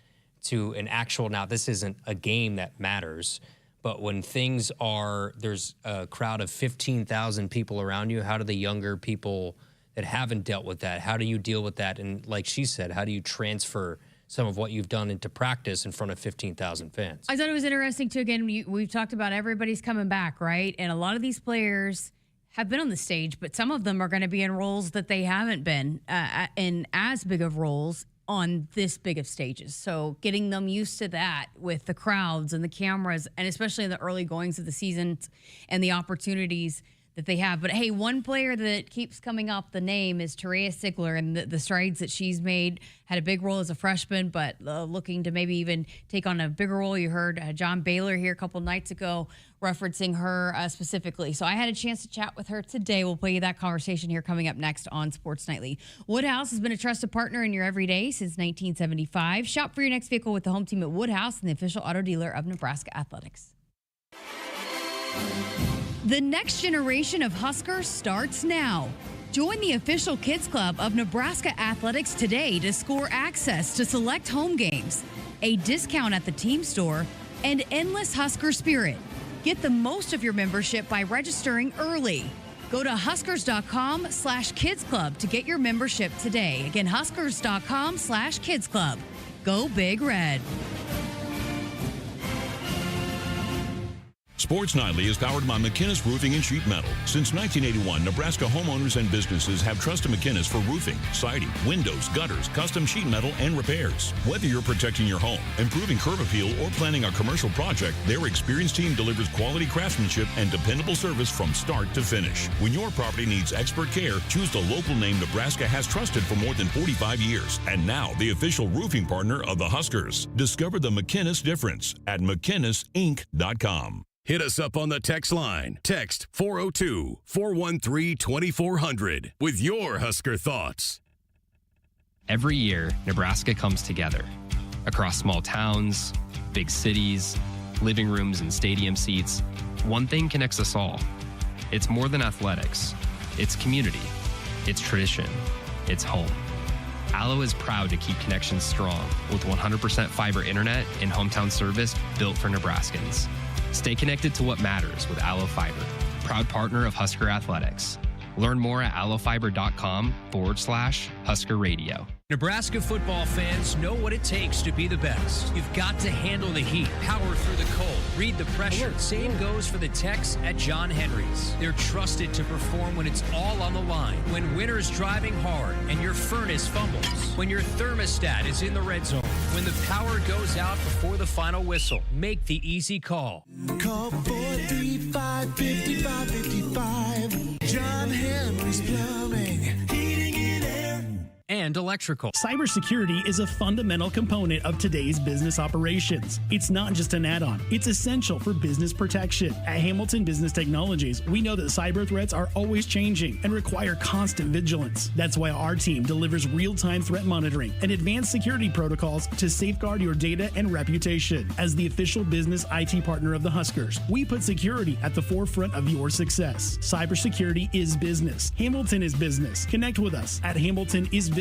to an actual, now this isn't a game that matters, but when things are, there's a crowd of 15,000 people around you, how do the younger people that haven't dealt with that, how do you deal with that? And like she said, how do you transfer some of what you've done into practice in front of 15,000 fans? I thought it was interesting, too. Again, we've talked about everybody's coming back, right? And a lot of these players have been on the stage, but some of them are going to be in roles that they haven't been in as big of roles on this big of stages. So getting them used to that with the crowds and the cameras, and especially in the early goings of the season and the opportunities that they have. But hey, one player that keeps coming up, the name is Teraya Sigler, and the strides that she's made. Had a big role as a freshman, but looking to maybe even take on a bigger role. You heard John Baylor here a couple nights ago referencing her specifically. So I had a chance to chat with her today. We'll play you that conversation here coming up next on Sports Nightly. Woodhouse has been a trusted partner in your everyday since 1975. Shop for your next vehicle with the home team at Woodhouse and the official auto dealer of Nebraska Athletics. The next generation of Huskers starts now. Join the official Kids Club of Nebraska Athletics today to score access to select home games, a discount at the team store, and endless Husker spirit. Get the most of your membership by registering early. Go to huskers.com/kids club to get your membership today. Again, huskers.com/kids club. Go Big Red. Sports Nightly is powered by McInnes Roofing and Sheet Metal. Since 1981, Nebraska homeowners and businesses have trusted McInnes for roofing, siding, windows, gutters, custom sheet metal, and repairs. Whether you're protecting your home, improving curb appeal, or planning a commercial project, their experienced team delivers quality craftsmanship and dependable service from start to finish. When your property needs expert care, choose the local name Nebraska has trusted for more than 45 years. And now, the official roofing partner of the Huskers. Discover the McInnes difference at McInnesInc.com. Hit us up on the text line. Text 402-413-2400 with your Husker thoughts. Every year, Nebraska comes together. Across small towns, big cities, living rooms and stadium seats, One thing connects us all. It's more than athletics. It's community. It's tradition. It's home. Allo is proud to keep connections strong with 100% fiber internet and hometown service built for Nebraskans. Stay connected to what matters with Allo Fiber, proud partner of Husker Athletics. Learn more at allofiber.com/Husker Radio. Nebraska football fans know what it takes to be the best. You've got to handle the heat, power through the cold, read the pressure. Same goes for the techs at John Henry's. They're trusted to perform when it's all on the line. When winter's driving hard and your furnace fumbles. When your thermostat is in the red zone. When the power goes out before the final whistle. Make the easy call. Call 435-5555. John Henry's Plumbing. Heating and air. And electrical. Cybersecurity is a fundamental component of today's business operations. It's not just an add-on, it's essential for business protection. At Hamilton Business Technologies, we know that cyber threats are always changing and require constant vigilance. That's why our team delivers real-time threat monitoring and advanced security protocols to safeguard your data and reputation. As the official business IT partner of the Huskers, we put security at the forefront of your success. Cybersecurity is business. Hamilton is business. Connect with us at hamiltonisbusiness.com.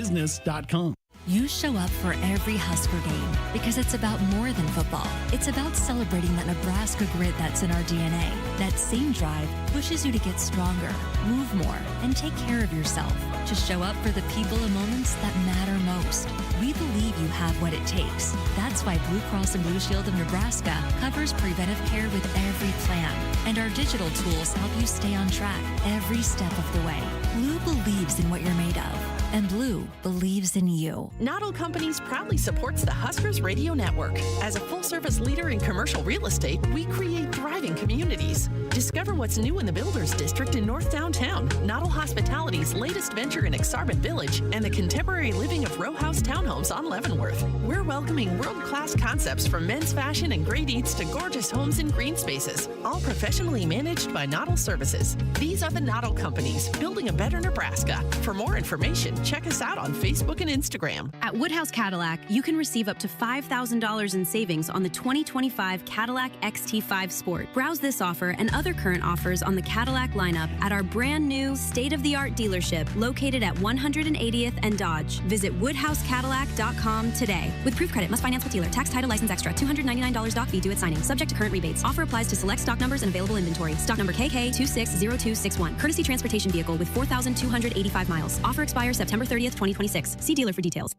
You show up for every Husker game because it's about more than football. It's about celebrating that Nebraska grit that's in our DNA. That same drive pushes you to get stronger, move more, and take care of yourself. To show up for the people and moments that matter most. We believe you have what it takes. That's why Blue Cross and Blue Shield of Nebraska covers preventive care with every plan. And our digital tools help you stay on track every step of the way. Blue believes in what you're made of. And Blue believes in you. Not All Companies proudly supports the Huskers Radio Network. As a full-service leader in commercial real estate, we create thriving communities. Discover what's new in the Builders District in North Downtown, Noddle Hospitality's latest venture in Aksarben Village, and the contemporary living of row house townhomes on Leavenworth. We're welcoming world-class concepts from men's fashion and great eats to gorgeous homes and green spaces, all professionally managed by Noddle Services. These are the Noddle Companies, building a better Nebraska. For more information, check us out on Facebook and Instagram. At Woodhouse Cadillac, you can receive up to $5,000 in savings on the 2025 Cadillac XT5 Sport. Browse this offer and other current offers on the Cadillac lineup at our brand new state-of-the-art dealership located at 180th and Dodge. Visit woodhousecadillac.com today. With proof credit, must finance with dealer. Tax, title, license extra. $299 doc fee due at signing. Subject to current rebates. Offer applies to select stock numbers and available inventory. Stock number KK260261. Courtesy transportation vehicle with 4,285 miles. Offer expires September 30th, 2026. See dealer for details.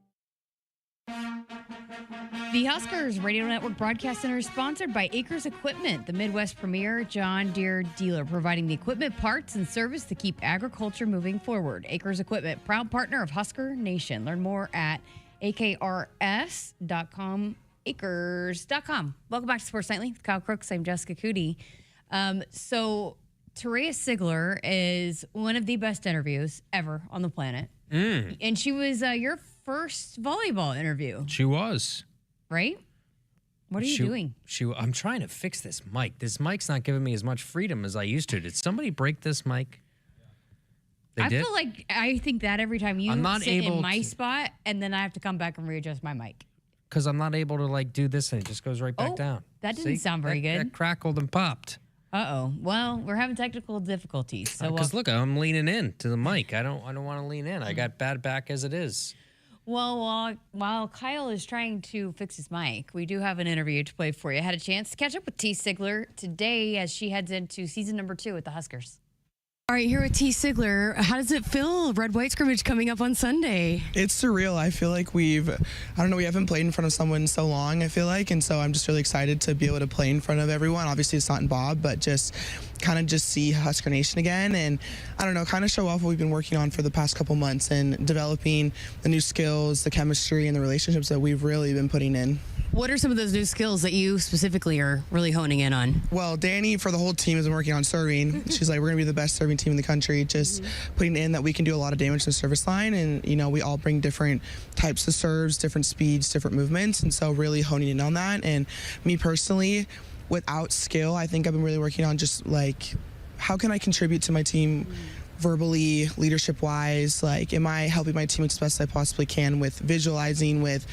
The Huskers Radio Network Broadcast Center is sponsored by Akrs Equipment, the Midwest premier John Deere dealer, providing the equipment, parts, and service to keep agriculture moving forward. Akrs Equipment, proud partner of Husker Nation. Learn more at akrs.com, akrs.com. Welcome back to Sports Nightly with Kyle Crooks. I'm Jessica Coody. So Teraya Sigler is one of the best interviews ever on the planet. And she was your first volleyball interview. She was. Right? What are you doing? I'm trying to fix this mic. This mic's not giving me as much freedom as I used to. Did somebody break this mic? I feel like I think that every time you sit in my spot, and then I have to come back and readjust my mic. Because I'm not able to like do this and it just goes right back down. That didn't sound very good. That crackled and popped. Uh-oh. Well, we're having technical difficulties. So because look, I'm leaning in to the mic. I don't want to lean in. I got bad back as it is. Well, while Kyle is trying to fix his mic, we do have an interview to play for you. I had a chance to catch up with T. Sigler today as she heads into season number 2 with the Huskers. All right, here with T. Sigler. How does it feel, red-white scrimmage coming up on Sunday? It's surreal. I feel like we haven't played in front of someone in so long, I feel like, and so I'm just really excited to be able to play in front of everyone. Obviously, it's not in Bob, but just see Husker Nation again, and I don't know, kind of show off what we've been working on for the past couple months and developing the new skills, the chemistry, and the relationships that we've really been putting in. What are some of those new skills that you specifically are really honing in on? Well, Danny, for the whole team, has been working on serving. She's like, we're going to be the best serving team in the country, just putting in that we can do a lot of damage to the service line, and, we all bring different types of serves, different speeds, different movements, and so really honing in on that. And me personally, without skill, I think I've been really working on just, how can I contribute to my team verbally, leadership-wise? Am I helping my team as best I possibly can with visualizing, with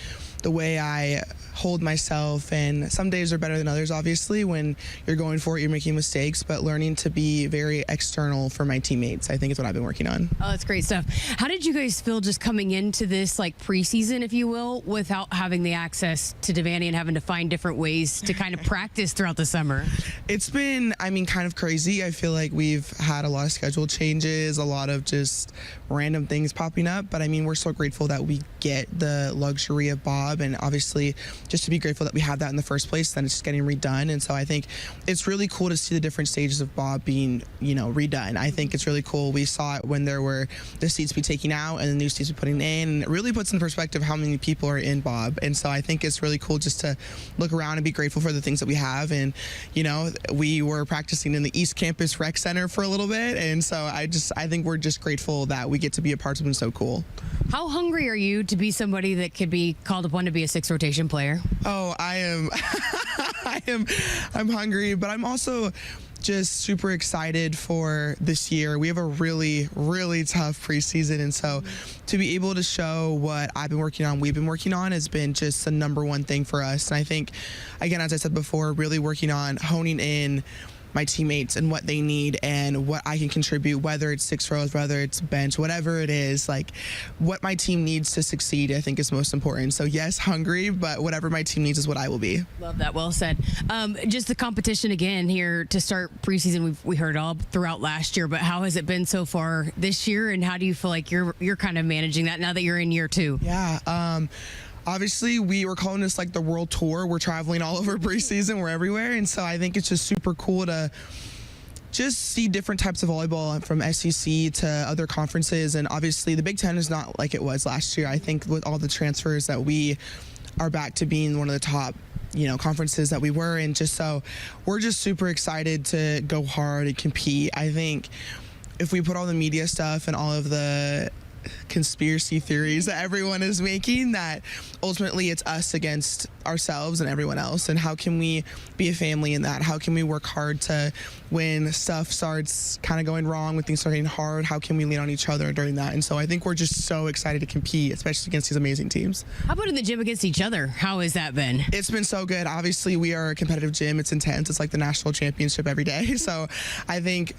the way I hold myself. And some days are better than others, obviously. When you're going for it, you're making mistakes, but learning to be very external for my teammates, I think is what I've been working on. Oh, that's great stuff. How did you guys feel just coming into this like preseason, if you will, without having the access to Devaney and having to find different ways to kind of practice throughout the summer? It's been, kind of crazy. I feel like we've had a lot of schedule changes, a lot of just random things popping up. But we're so grateful that we get the luxury of Bob, and obviously just to be grateful that we have that in the first place, then it's just getting redone. And so I think it's really cool to see the different stages of Bob being, redone. I think it's really cool. We saw it when there were the seats be taken out and the new seats be putting in, and it really puts in perspective how many people are in Bob. And so I think it's really cool just to look around and be grateful for the things that we have. And, we were practicing in the East Campus Rec Center for a little bit. And so I think we're just grateful that we get to be a part of something so cool. How hungry are you to be somebody that could be called upon to be a 6th rotation player? Oh, I am. I'm hungry, but I'm also just super excited for this year. We have a really, really tough preseason. And so to be able to show what I've been working on, we've been working on, has been just the number one thing for us. And I think, again, as I said before, really working on honing in my teammates and what they need and what I can contribute, whether it's 6 rows, whether it's bench, whatever it is, like what my team needs to succeed, I think is most important. So yes, hungry, but whatever my team needs is what I will be. Love that. Well said. Just the competition again here to start preseason. We heard all throughout last year, but how has it been so far this year? And how do you feel like you're kind of managing that now that you're in year 2? Yeah. Obviously, we were calling this like the world tour. We're traveling all over preseason. We're everywhere. And so I think it's just super cool to just see different types of volleyball from SEC to other conferences. And obviously, the Big Ten is not like it was last year. I think with all the transfers that we are back to being one of the top conferences that we were in. Just so we're just super excited to go hard and compete. I think if we put all the media stuff and all of the conspiracy theories that everyone is making, that ultimately it's us against ourselves and everyone else, and how can we be a family in that? How can we work hard to, when stuff starts kind of going wrong, when things start getting hard, how can we lean on each other during that? And so I think we're just so excited to compete, especially against these amazing teams. How about in the gym against each other? How has that been? It's been so good. Obviously, we are a competitive gym. It's intense. It's like the national championship every day. So I think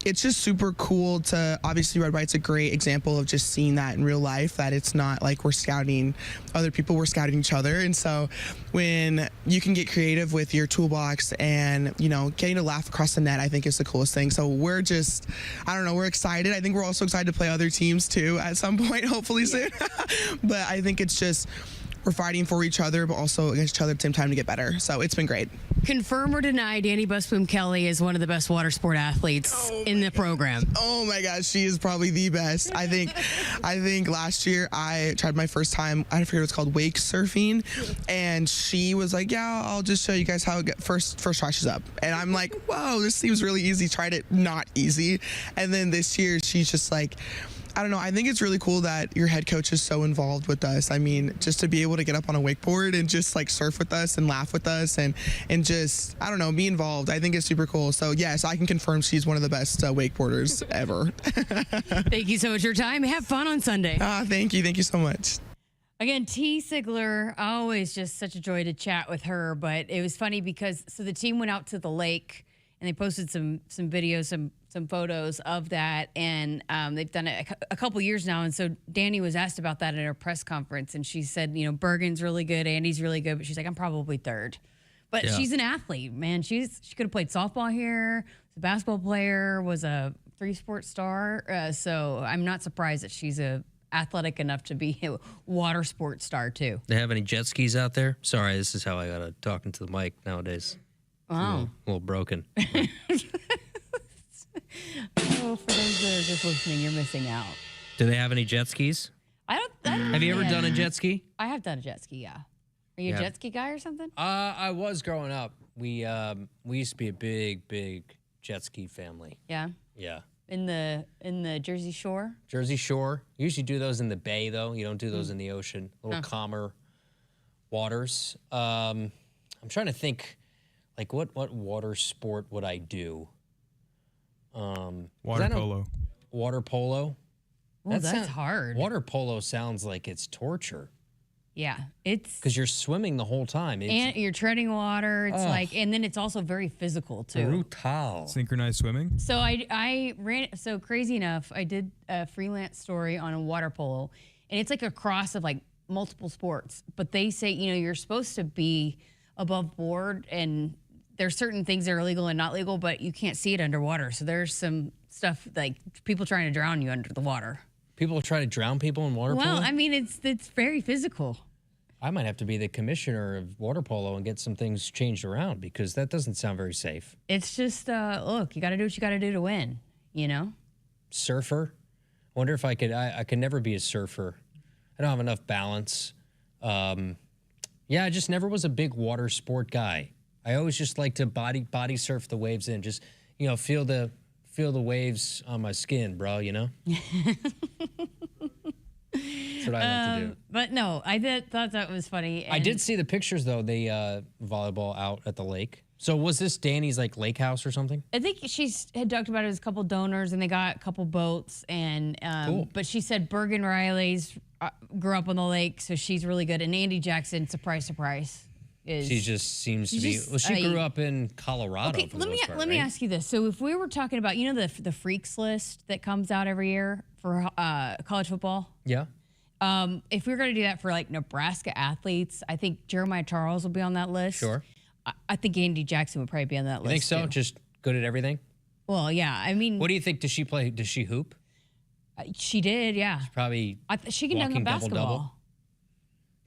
it's just super cool to, obviously Red White's a great example of just seeing that in real life, that it's not like we're scouting other people, we're scouting each other. And so when you can get creative with your toolbox and, getting to laugh across the net, I think is the coolest thing. So we're just, we're excited. I think we're also excited to play other teams too at some point, hopefully soon. But I think it's just, we're fighting for each other, but also against each other at the same time to get better. So it's been great. Confirm or deny, Danny Busboom Kelly is one of the best water sport athletes in the program. Oh my gosh, she is probably the best. I think last year I tried my first time, I forget what it's called, wake surfing, and she was like, yeah, I'll just show you guys how it get first try, she's up. And I'm like, whoa, this seems really easy. Tried it, not easy. And then this year she's just like, I don't know. I think it's really cool that your head coach is so involved with us. Just to be able to get up on a wakeboard and just like surf with us and laugh with us and just, be involved. I think it's super cool. So yes, I can confirm she's one of the best wakeboarders ever. Thank you so much for your time. Have fun on Sunday. Thank you. Thank you so much. Again, T. Sigler, always just such a joy to chat with her. But it was funny because the team went out to the lake and they posted some videos, some photos of that, and they've done it a couple years now. And so Danny was asked about that at her press conference, and she said, Bergen's really good, Andy's really good, but she's like, I'm probably third. But she's an athlete, man. She could have played softball here, was a basketball player, was a 3-sport star. So I'm not surprised that she's athletic enough to be a water sports star too. They have any jet skis out there? Sorry, this is how I gotta talking to the mic nowadays. Wow. A little broken. Oh, for those that are just listening, you're missing out. Do they have any jet skis? Have you ever done a jet ski? I have done a jet ski, yeah. Are you a jet ski guy or something? I was growing up. We used to be a big jet ski family. Yeah. Yeah. In the Jersey Shore? Jersey Shore. You usually do those in the bay, though. You don't do those in the ocean. A little calmer waters. I'm trying to think, like, what water sport would I do? Water polo. Water polo? Oh, that's hard. Water polo sounds like it's torture. Yeah, it's because you're swimming the whole time. and you're treading water. It's and then it's also very physical too. Brutal. Synchronized swimming. So I ran. So crazy enough, I did a freelance story on a water polo, and it's like a cross of like multiple sports. But they say you're supposed to be above board, and there's certain things that are legal and not legal, but you can't see it underwater. So there's some stuff like people trying to drown you under the water. People try to drown people in water polo? Well, I mean, it's very physical. I might have to be the commissioner of water polo and get some things changed around because that doesn't sound very safe. It's just, look, you got to do what you got to do to win, Surfer? I wonder if I could never be a surfer. I don't have enough balance. I just never was a big water sport guy. I always just like to body surf the waves in, just, feel the waves on my skin, bro, That's what I like to do. But no, thought that was funny. I did see the pictures, though, the volleyball out at the lake. So was this Danny's, lake house or something? I think she had talked about it as a couple donors, and they got a couple boats. And cool. But she said Bergen Riley's grew up on the lake, so she's really good. And Andy Jackson, surprise, She just seems to be. Well, she grew up in Colorado. Okay, let me ask you this. So if we were talking about, the freaks list that comes out every year for college football. Yeah. If we were going to do that for Nebraska athletes, I think Jeremiah Charles will be on that list. Sure. I think Andy Jackson would probably be on that list. You think so? Too. Just good at everything? Well, yeah. I mean, what do you think? Does she play? Does she hoop? She did, yeah. She's probably she can dunk a basketball. Double-double.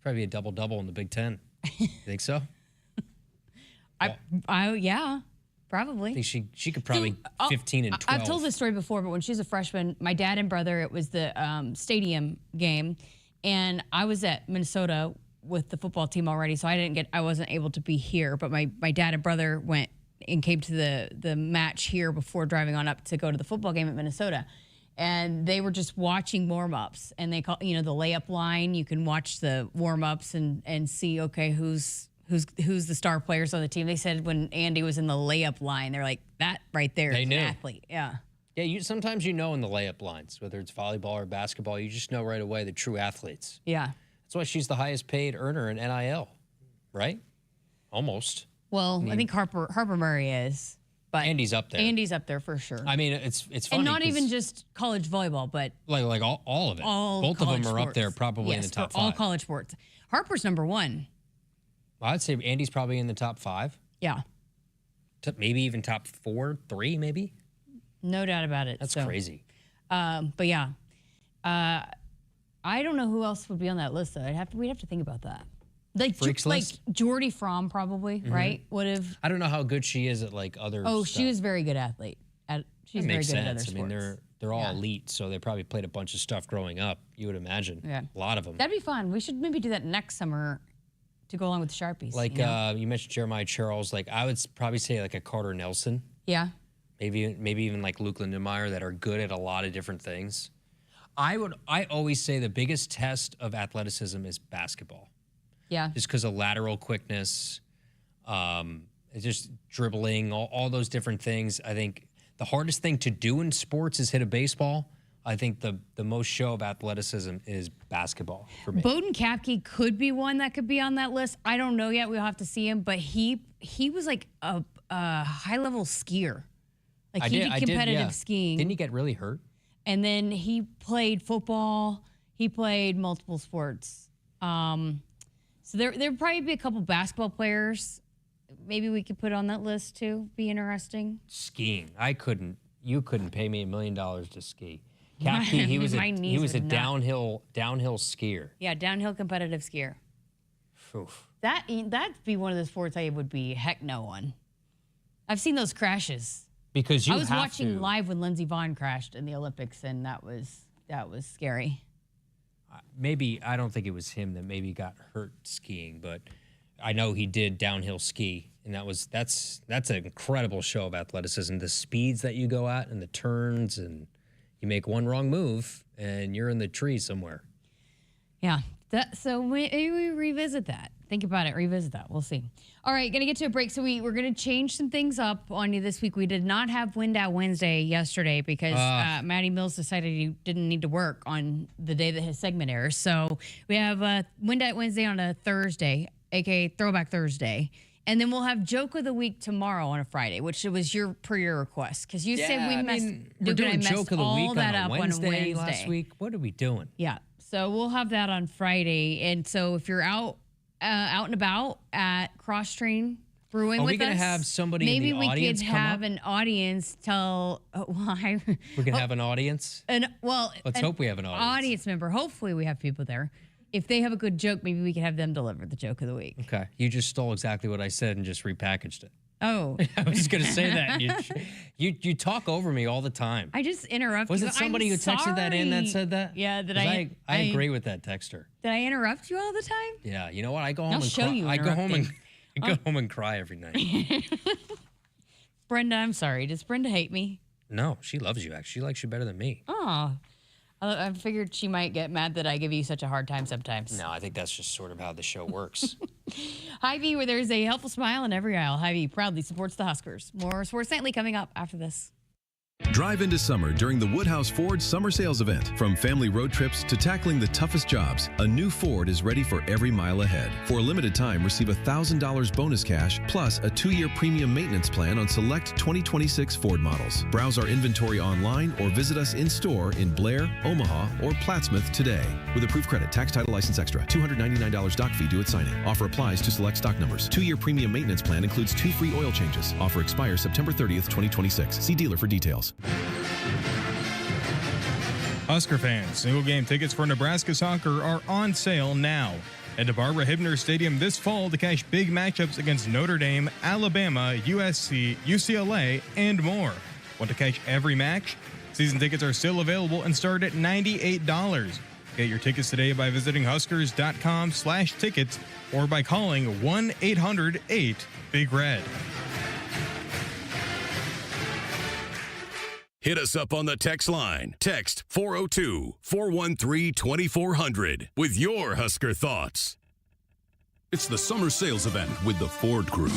Probably a double-double in the Big Ten. You think so? Yeah, probably. I think she could probably 15 and 12. I've told this story before, but when she was a freshman, my dad and brother, it was the stadium game, and I was at Minnesota with the football team already, so I wasn't able to be here. But my dad and brother went and came to the match here before driving on up to go to the football game at Minnesota. And they were just watching warm-ups, and they call the layup line. You can watch the warm-ups and see who's the star players on the team. They said when Andy was in the layup line, they're like, that right there is an athlete. Yeah. Yeah, sometimes in the layup lines, whether it's volleyball or basketball, you just know right away the true athletes. Yeah. That's why she's the highest paid earner in NIL, right? Almost. Well, I think Harper Murray is. But Andy's up there. Andy's up there for sure. I mean, it's funny. And not even just college volleyball, but like all of it. Both of them are up there probably in the top 5. All college sports. Harper's number 1. I'd say Andy's probably in the top 5. Yeah. Maybe even top 4, 3 maybe. No doubt about it. That's crazy. But yeah. I don't know who else would be on that list though. We'd have to think about that. Like Jordy Fromm probably, right? Would have. I don't know how good she is at other. Oh, stuff. she was very good athlete. She's very good at other sports. I mean, they're all elite, so they probably played a bunch of stuff growing up. You would imagine. Yeah. A lot of them. That'd be fun. We should maybe do that next summer to go along with the Sharpies. You mentioned Jeremiah Charles. I would probably say a Carter Nelson. Yeah. Maybe even Luke Lindenmeyer that are good at a lot of different things. I always say the biggest test of athleticism is basketball. Yeah. Just because of lateral quickness, it's just dribbling, all those different things. I think the hardest thing to do in sports is hit a baseball. I think the most show of athleticism is basketball for me. Bowden Kapke could be one that could be on that list. I don't know yet. We'll have to see him. But he was like a high-level skier. He did competitive skiing. Didn't he get really hurt? And then he played football. He played multiple sports. So there'd probably be a couple basketball players. Maybe we could put on that list too. Be interesting. Skiing. You couldn't pay me $1 million to ski. Kapke, he was a downhill skier. Yeah, downhill competitive skier. Oof. That'd be one of the sports I would be heck no on. I've seen those crashes. Because I was watching live when Lindsey Vonn crashed in the Olympics, and that was scary. Maybe I don't think it was him that maybe got hurt skiing, but I know he did downhill ski, and that's an incredible show of athleticism. The speeds that you go at and the turns, and you make one wrong move and you're in the tree somewhere. Yeah, So maybe we revisit that. Think about it. Revisit that. We'll see. All right, going to get to a break. So we're going to change some things up on you this week. We did not have Wind Out Wednesday yesterday because Maddie Mills decided he didn't need to work on the day that his segment airs. So we have Wind Out Wednesday on a Thursday, a.k.a. Throwback Thursday. And then we'll have Joke of the Week tomorrow on a Friday, which was per your request. Because you said we messed, we're doing Joke of the Week that on up Wednesday on a last week. What are we doing? Yeah. So we'll have that on Friday. And so if you're out and about at Cross Train Brewing with us, are we going to have somebody maybe in the audience we could come have up? an audience tell why. We're going to have an audience? Let's hope we have an audience. Member. Hopefully we have people there. If they have a good joke, maybe we can have them deliver the joke of the week. Okay. You just stole exactly what I said and just repackaged it. Oh. I was going to say that. You talk over me all the time. I just interrupt you. Was it somebody who texted that in that said that? Yeah. I agree with that texter. Did I interrupt you all the time? Yeah. You know what? I go home I'll and show cry. you I go interrupting. home and cry every night. Brenda, I'm sorry. Does Brenda hate me? No, she loves you. Actually, she likes you better than me. Oh. I figured she might get mad that I give you such a hard time sometimes. No, I think that's just sort of how the show works. Hy-Vee, where there's a helpful smile in every aisle. Hy-Vee proudly supports the Huskers. More Sports Nightly coming up after this. Drive into summer during the Woodhouse Ford Summer Sales Event. From family road trips to tackling the toughest jobs, a new Ford is ready for every mile ahead. For a limited time, receive $1,000 bonus cash plus a 2-year premium maintenance plan on select 2026 Ford models. Browse our inventory online or visit us in store in Blair, Omaha, or Plattsmouth today. With approved credit, tax, title, license extra, $299 doc fee due at signing. Offer applies to select stock numbers. 2-year premium maintenance plan includes 2 free oil changes. Offer expires September 30th, 2026. See dealer for details. Husker fans, single game tickets for Nebraska soccer are on sale now. Head to Barbara Hibner Stadium this fall to catch big matchups against Notre Dame, Alabama, USC, UCLA, and more. Want to catch every match? Season tickets are still available and start at $98. Get your tickets today by visiting huskers.com/tickets or by calling 1-800-8-BIG-RED. Hit us up on the text line. Text 402-413-2400 with your Husker thoughts. It's the summer sales event with the Ford crew.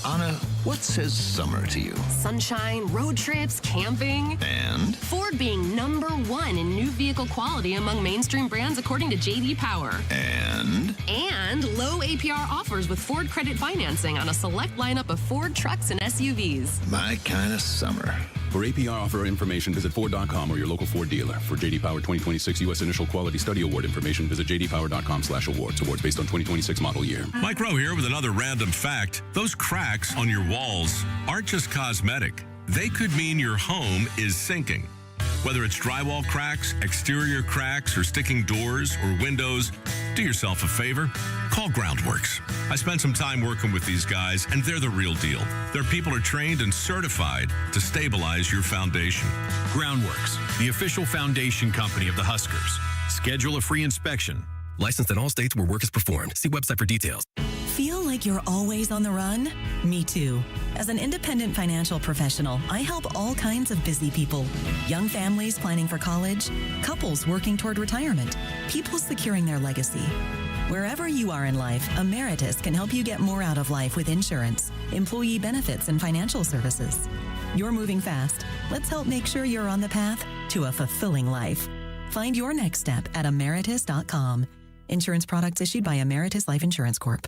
Anna, what says summer to you? Sunshine, road trips, camping. And? Ford being #1 in new vehicle quality among mainstream brands according to J.D. Power. And? And low APR offers with Ford credit financing on a select lineup of Ford trucks and SUVs. My kind of summer. For APR offer information, visit Ford.com or your local Ford dealer. For J.D. Power 2026 U.S. Initial Quality Study Award information, visit jdpower.com/awards. Awards based on 2026 model year. Mike Rowe here with another random fact. Those cracks on your walls aren't just cosmetic. They could mean your home is sinking. Whether it's drywall cracks, exterior cracks, or sticking doors or windows, do yourself a favor. Call Groundworks. I spent some time working with these guys, and they're the real deal. Their people are trained and certified to stabilize your foundation. Groundworks, the official foundation company of the Huskers. Schedule a free inspection. Licensed in all states where work is performed. See website for details. Feel like you're always on the run? Me too. As an independent financial professional, I help all kinds of busy people. Young families planning for college, couples working toward retirement, people securing their legacy. Wherever you are in life, Emeritus can help you get more out of life with insurance, employee benefits, and financial services. You're moving fast. Let's help make sure you're on the path to a fulfilling life. Find your next step at emeritus.com. Insurance products issued by Emeritus Life Insurance Corp.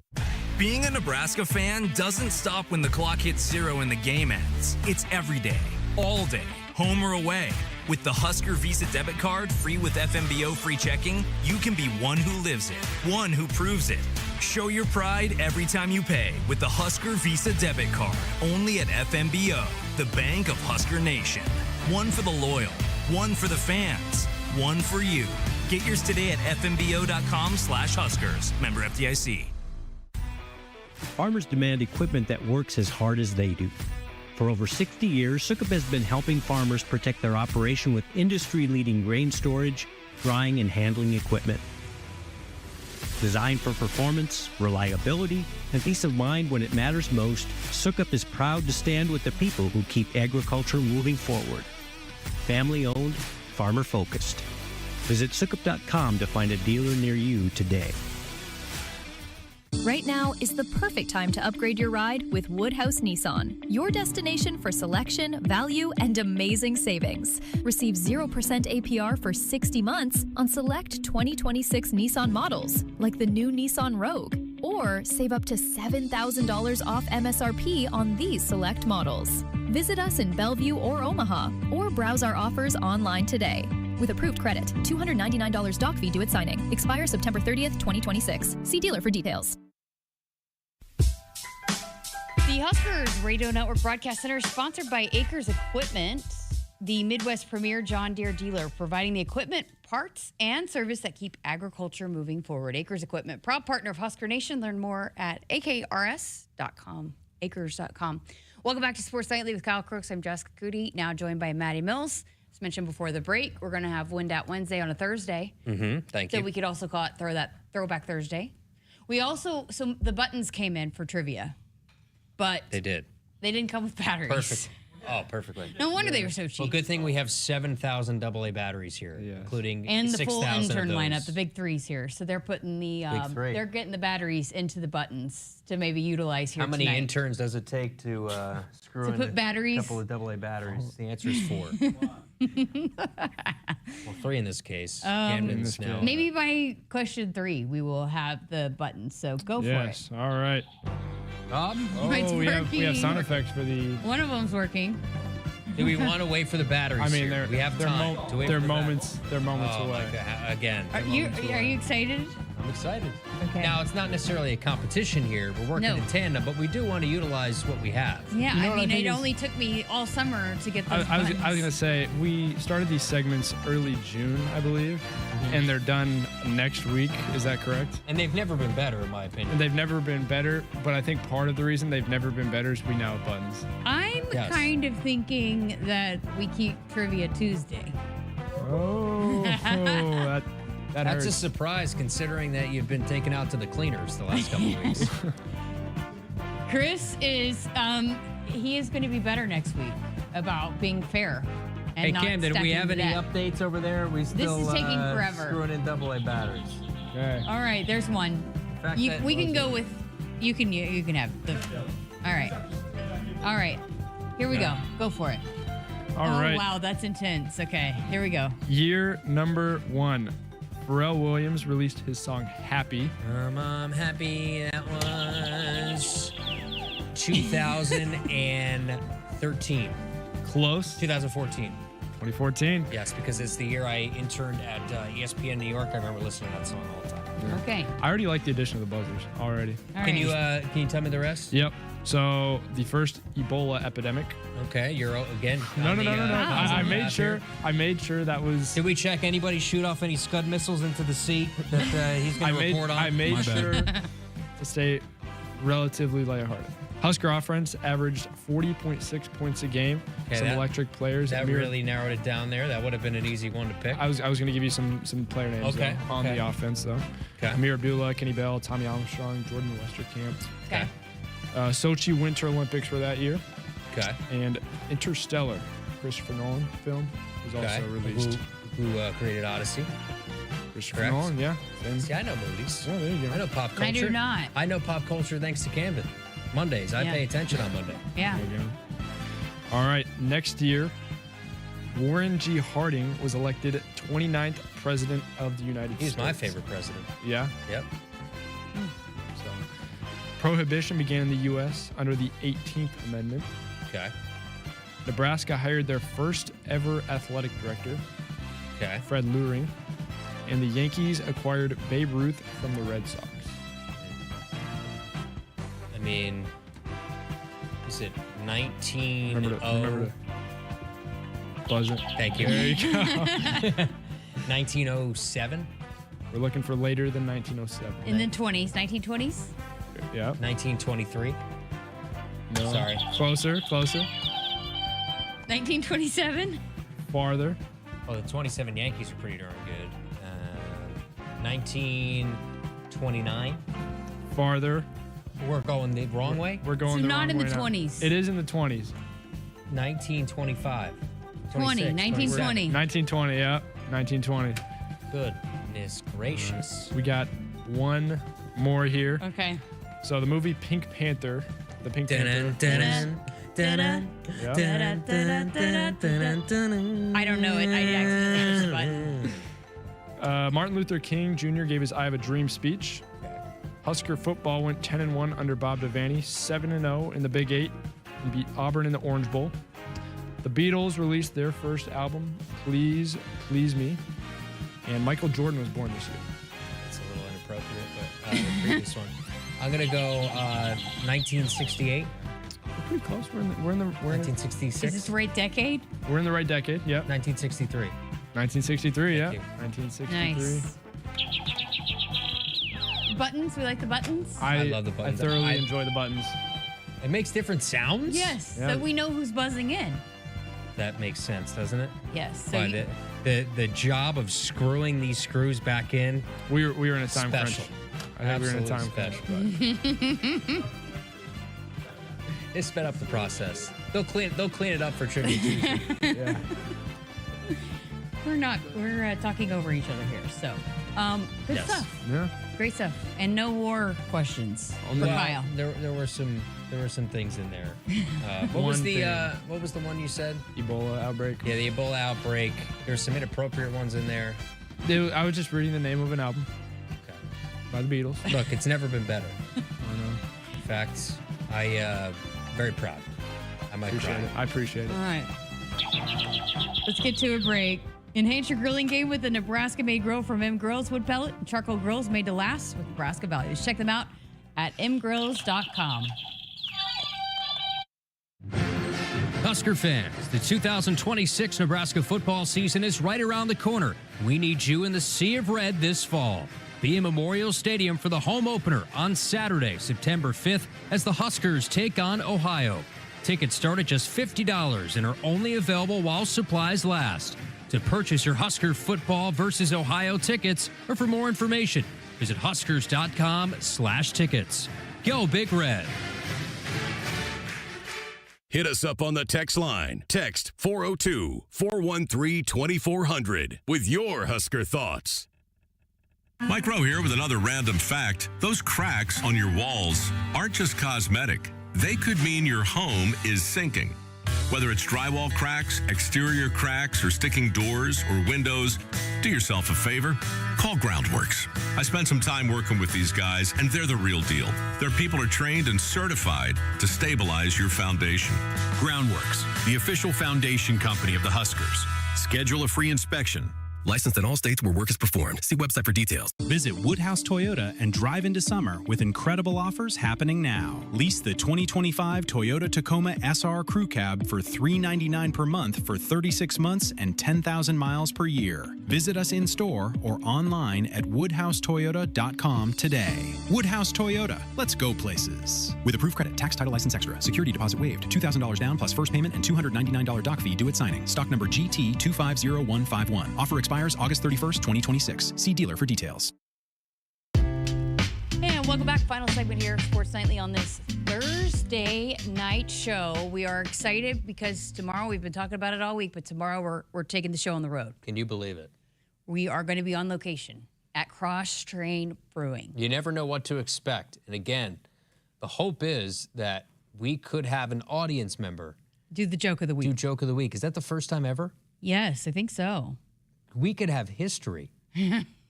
Being a Nebraska fan doesn't stop when the clock hits 0 and the game ends. It's every day, all day, home or away. With the Husker Visa debit card, free with FMBO free checking, you can be one who lives it, one who proves it. Show your pride every time you pay with the Husker Visa debit card, only at FMBO, the bank of Husker Nation. One for the loyal, one for the fans, one for you. Get yours today at fmbo.com/Huskers. Member FDIC. Farmers demand equipment that works as hard as they do. For over 60 years, Sukup has been helping farmers protect their operation with industry-leading grain storage, drying, and handling equipment. Designed for performance, reliability, and peace of mind when it matters most, Sukup is proud to stand with the people who keep agriculture moving forward. Family-owned, farmer-focused. Visit Sukup.com to find a dealer near you today. Right now is the perfect time to upgrade your ride with Woodhouse Nissan, your destination for selection, value, and amazing savings. Receive 0% APR for 60 months on select 2026 Nissan models, like the new Nissan Rogue, or save up to $7,000 off MSRP on these select models. Visit us in Bellevue or Omaha, or browse our offers online today. With approved credit, $299 doc fee due at signing. Expires September 30th, 2026. See dealer for details. The Huskers Radio Network Broadcast Center is sponsored by Akrs Equipment, the Midwest premier John Deere dealer, providing the equipment, parts, and service that keep agriculture moving forward. Akrs Equipment, proud partner of Husker Nation. Learn more at akrs.com, akrs.com. Welcome back to Sports Nightly with Kyle Crooks. I'm Jessica Coody, now joined by Maddie Mills. As mentioned before the break, we're going to have Windat Wednesday on a Thursday. Thank you. So we could also call it Throwback Thursday. We also, so the buttons came in for trivia, but They did. they didn't come with batteries. Perfect. Oh, perfectly. No wonder they were so cheap. Well, good thing we have 7,000 AA batteries here, including And the 6,000 full of intern those. lineup, the big threes here. So they're putting the, three. they're getting the batteries into the buttons to maybe utilize here How many tonight. interns does it take to screw To in put batteries? a couple of AA batteries? The answer is 4. Well, 3 in this case. Camden's now. Maybe by question 3, we will have the buttons. So go for it. Yes. All right. It's we have working. sound effects for the. One of them's working. Do we want to wait for the batteries? I mean, here? We have time to wait they're for the moments. They're moments Oh, away. my God. Again. Are you excited? I'm excited. Okay. Now, it's not necessarily a competition here. We're working No. in tandem, but we do want to utilize what we have. Yeah, You know I what mean, I think it is- only took me all summer to get those I was buttons. going to say, we started these segments early June, I believe, and they're done next week. Is that correct? And they've never been better, in my opinion. And they've never been better, but I think part of the reason they've never been better is we now have buttons. I'm kind of thinking that we keep Trivia Tuesday. Oh, that That's hurts. a surprise considering that you've been taken out to the cleaners the last couple of weeks. Chris is, he is going to be better next week about being fair. And Hey, not Cam, did we stacking have the any deck. updates over there? We still is taking forever. screwing in AA batteries. Okay. All right, there's one. fact You, that we can most go of- with, you can have the, all right. All right, here we go. Go for it. All right. Wow, that's intense. Okay, here we go. Year number 1. Pharrell Williams released his song Happy. I'm happy that was 2013. Close. 2014. 2014. Yes, because it's the year I interned at ESPN New York. I remember listening to that song all the time. Okay. I already like the addition of the buzzers already. Can you tell me the rest? Yep. So the first Ebola epidemic. Okay, you're again. No. on the, I made map sure. here. I made sure that was. Did we check anybody shoot off any Scud missiles into the sea that he's going to report on? I made sure to stay relatively lighthearted. Husker offense averaged 40.6 points a game. Okay, some that- electric players. That Amir- really narrowed it down there. That would have been an easy one to pick. I was going to give you some player names Okay, though, on okay. the offense though. Okay. Amir Abdullah, Kenny Bell, Tommy Armstrong, Jordan Westerkamp. Okay. Sochi Winter Olympics were that year. Okay. And Interstellar, Christopher Nolan film, was Okay. also released. Who created Odyssey? Christopher Correct. Nolan, yeah. Same. See, I know movies. Oh, there you go. I know pop culture. I do not. I know pop culture thanks to Camden. Mondays, I Yeah. pay attention on Monday. Yeah. There you go. All right, next year, Warren G. Harding was elected 29th President of the United States. He's my favorite president. Yeah? Yep. So, Prohibition began in the U.S. under the 18th Amendment. Okay. Nebraska hired their first ever athletic director, Okay. Fred Luring, and the Yankees acquired Babe Ruth from the Red Sox. I mean, is it 19? Remember to buzzer. Thank you. There you go. 1907? We're looking for later than 1907. In the 20s, 1920s? Yeah. 1923? No. Sorry. Closer. 1927? Farther. Oh, the 27 Yankees are pretty darn good. 1929? Farther. We're going the wrong way? We're going So the not wrong in the way now. 20s. It is in the 20s. 1925. 20, 26, 1920. 1920, yeah. 1920. Goodness gracious. We got one more here. Okay. So the movie Pink Panther. The Pink Panther. I don't know it. I accidentally pushed the button. Martin Luther King Jr. gave his I Have a Dream speech. Husker football went 10-1 under Bob Devaney, 7-0 in the Big 8, and beat Auburn in the Orange Bowl. The Beatles released their first album, Please Please Me, and Michael Jordan was born this year. It's a little inappropriate, but the previous one. I'm gonna go 1968. We're pretty close. We're in the 1966. Is this the right decade? We're in the right decade. Yep. 1963. 1963. Yeah. you. 1963. Nice. Buttons. We like the buttons. I love the buttons. I thoroughly enjoy the buttons. It makes different sounds. Yes. Yeah. So we know who's buzzing in. That makes sense, doesn't it? Yes. So But the job of screwing these screws back in. We were in a time special. crunch. I think we were in a time crunch. They sped up the process. They'll clean it up for Trivia Tuesday. Yeah. We're talking over each other here. So, good Yes. stuff. Yeah. Great stuff. And no war questions for Kyle. There were some things in there. What was the one you said? Ebola outbreak. Yeah, the Ebola outbreak. There's some inappropriate ones in there. Dude, I was just reading the name of an album. Okay. By the Beatles. Look, it's never been better. I know. In fact, very proud. I might cry. I appreciate it. All right. Let's get to a break. Enhance your grilling game with the Nebraska-made grill from M Grills. Wood pellet and charcoal grills made to last with Nebraska values. Check them out at mgrills.com. Husker fans, the 2026 Nebraska football season is right around the corner. We need you in the Sea of Red this fall. Be in Memorial Stadium for the home opener on Saturday, September 5th, as the Huskers take on Ohio. Tickets start at just $50 and are only available while supplies last. To purchase your Husker football versus Ohio tickets, or for more information, visit huskers.com/tickets. Go Big Red. Hit us up on the text line. Text 402-413-2400 with your Husker thoughts. Mike Rowe here with another random fact. Those cracks on your walls aren't just cosmetic. They could mean your home is sinking. Whether it's drywall cracks, exterior cracks, or sticking doors or windows, do yourself a favor. Call Groundworks. I spent some time working with these guys, and they're the real deal. Their people are trained and certified to stabilize your foundation. Groundworks, the official foundation company of the Huskers. Schedule a free inspection. Licensed in all states where work is performed. See website for details. Visit Woodhouse Toyota and drive into summer with incredible offers happening now. Lease the 2025 Toyota Tacoma SR Crew Cab for $399 per month for 36 months and 10,000 miles per year. Visit us in store or online at woodhousetoyota.com today. Woodhouse Toyota. Let's go places. With approved credit, tax, title, license extra. Security deposit waived. $2,000 down plus first payment and $299 doc fee due at signing. Stock number GT250151. Offer expires August 31st, 2026. See dealer for details. And welcome back. Final segment here, Sports Nightly, on this Thursday night show. We are excited because tomorrow, we've been talking about it all week, but tomorrow we're taking the show on the road. Can you believe it? We are going to be on location at Cross Train Brewing. You never know what to expect. And again, the hope is that we could have an audience member do the joke of the week. Do joke of the week. Is that the first time ever? Yes, I think so. We could have history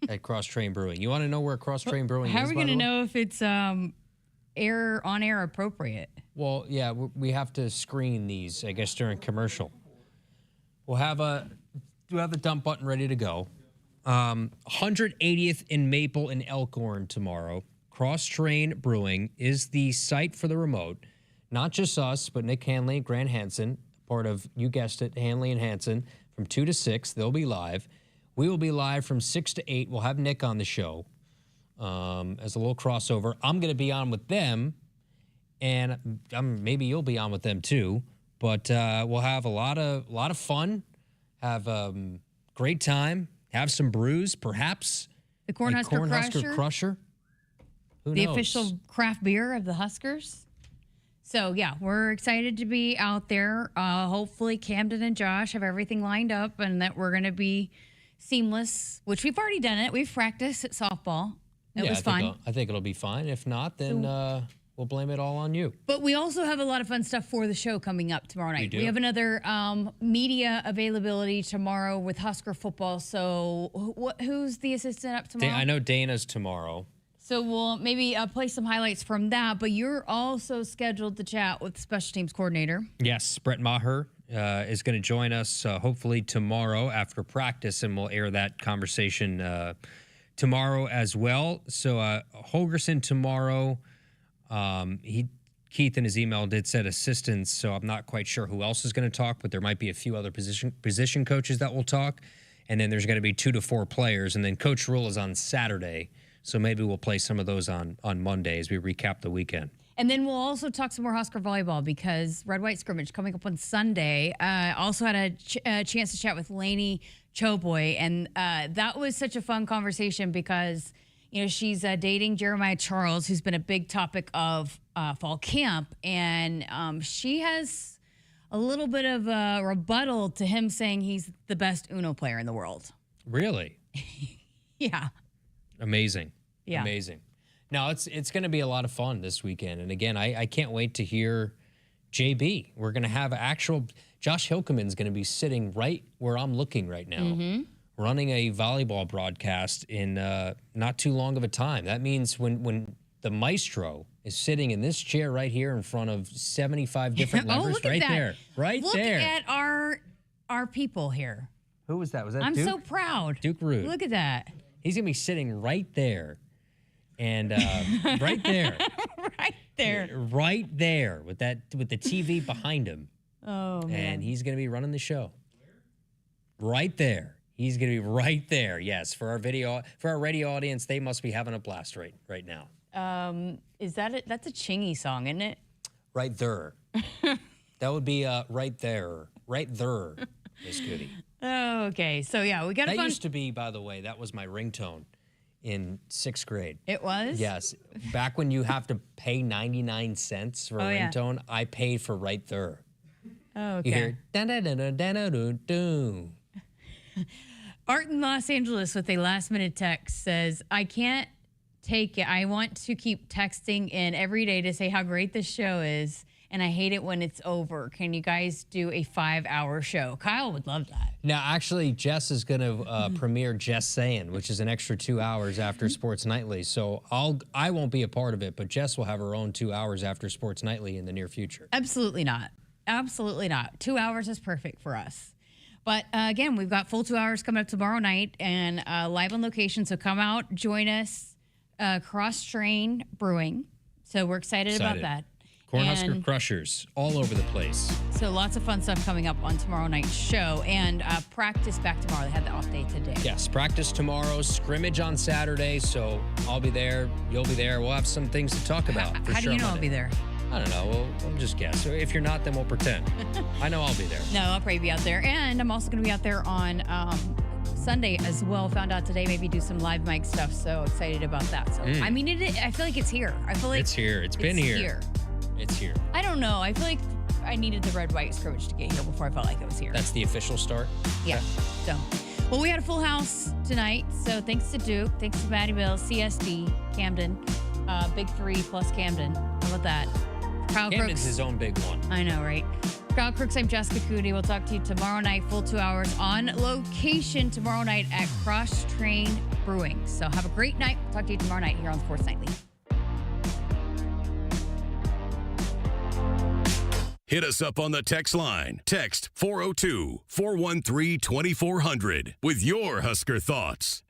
at Cross Train Brewing. You want to know where Cross Train Brewing is? How are we going to know if it's on air appropriate? Well, yeah, we have to screen these, I guess, during commercial. We'll have the dump button ready to go. 180th in Maple and Elkhorn tomorrow. Cross Train Brewing is the site for the remote. Not just us, but Nick Hanley and Grant Hansen, part of, you guessed it, Hanley and Hansen. From 2 to 6, they'll be live. We will be live from 6 to 8. We'll have Nick on the show as a little crossover. I'm going to be on with them, and maybe you'll be on with them too. But we'll have a lot of fun, have great time, have some brews, perhaps. The Cornhusker Crusher. Who knows? The official craft beer of the Huskers. So, yeah, we're excited to be out there. Hopefully, Camden and Josh have everything lined up and that we're going to be seamless, which we've already done it. We've practiced at softball. It was fun. I think it'll be fine. If not, then we'll blame it all on you. But we also have a lot of fun stuff for the show coming up tomorrow night. do? We have another media availability tomorrow with Husker football. So who's the assistant up tomorrow? I know Dana's tomorrow. So we'll maybe play some highlights from that. But you're also scheduled to chat with the special teams coordinator. Yes, Brett Maher is going to join us hopefully tomorrow after practice, and we'll air that conversation tomorrow as well. So Holgerson tomorrow. Keith in his email did said assistants, so I'm not quite sure who else is going to talk, but there might be a few other position coaches that will talk. And then there's going to be 2 to 4 players. And then Coach Rule is on Saturday, so maybe we'll play some of those on Monday as we recap the weekend. And then we'll also talk some more Husker volleyball because red-white scrimmage coming up on Sunday. Also had a chance to chat with Lainey Choboy, and that was such a fun conversation because, she's dating Jeremiah Charles, who's been a big topic of fall camp, and she has a little bit of a rebuttal to him saying he's the best Uno player in the world. Really? Yeah. Amazing. Yeah. Amazing. Now, it's going to be a lot of fun this weekend. And again, I can't wait to hear JB. We're going to have Josh Hilkeman's going to be sitting right where I'm looking right now, running a volleyball broadcast in not too long of a time. That means when the maestro is sitting in this chair right here in front of 75 different levers, look at right that. there, right look there. Look at our people here. Who was that? Was that I'm Duke? so proud. Duke Rude. Look at that. He's going to be sitting right there. And right there. Right there. Right there with the TV behind him. Oh, man. And he's going to be running the show. Right there. He's going to be right there. Yes, for our radio audience, they must be having a blast right now. Is that it? That's a Chingy song, isn't it? Right there. That would be right there. Right there, Miss Coody. Oh, okay. So, yeah, we got That used to be, by the way, that was my ringtone in 6th grade. It was? Yes. Back when you have to pay 99 cents for a ringtone, I paid for right there. Oh, okay. You hear da-da-da-da-da-da-da-da. Art in Los Angeles with a last-minute text says, I can't take it. I want to keep texting in every day to say how great this show is, and I hate it when it's over. Can you guys do a 5-hour show? Kyle would love that. Now, actually, Jess is going to premiere Jess Saying, which is an extra 2 hours after Sports Nightly. So I won't be a part of it, but Jess will have her own 2 hours after Sports Nightly in the near future. Absolutely not. Absolutely not. 2 hours is perfect for us. But again, we've got full 2 hours coming up tomorrow night and live on location. So come out, join us, Cross Train Brewing. So we're excited about that. Cornhusker Crushers all over the place. So lots of fun stuff coming up on tomorrow night's show. And practice back tomorrow. They had the off day today. Yes, practice tomorrow, scrimmage on Saturday. So I'll be there. You'll be there. We'll have some things to talk about. How do you know I'll be there? I don't know. We'll just guess. If you're not, then we'll pretend. I know I'll be there. No, I'll probably be out there. And I'm also going to be out there on Sunday as well. Found out today, maybe do some live mic stuff. So excited about that. So I mean, I feel like it's here. I feel like it's here. It's been here. It's here. I don't know. I feel like I needed the red-white scrimmage to get here before I felt like it was here. That's the official start? Yeah. So, well, we had a full house tonight. So thanks to Duke. Thanks to Maddie Bill, CSD, Camden, Big 3 plus Camden. How about that? Kyle Camden's Crooks. his own big one. I know, right? Kyle Crooks, I'm Jessica Coody. We'll talk to you tomorrow night, full 2 hours on location tomorrow night at Cross Train Brewing. So have a great night. We'll talk to you tomorrow night here on Sports Nightly. Hit us up on the text line. Text 402-413-2400 with your Husker thoughts.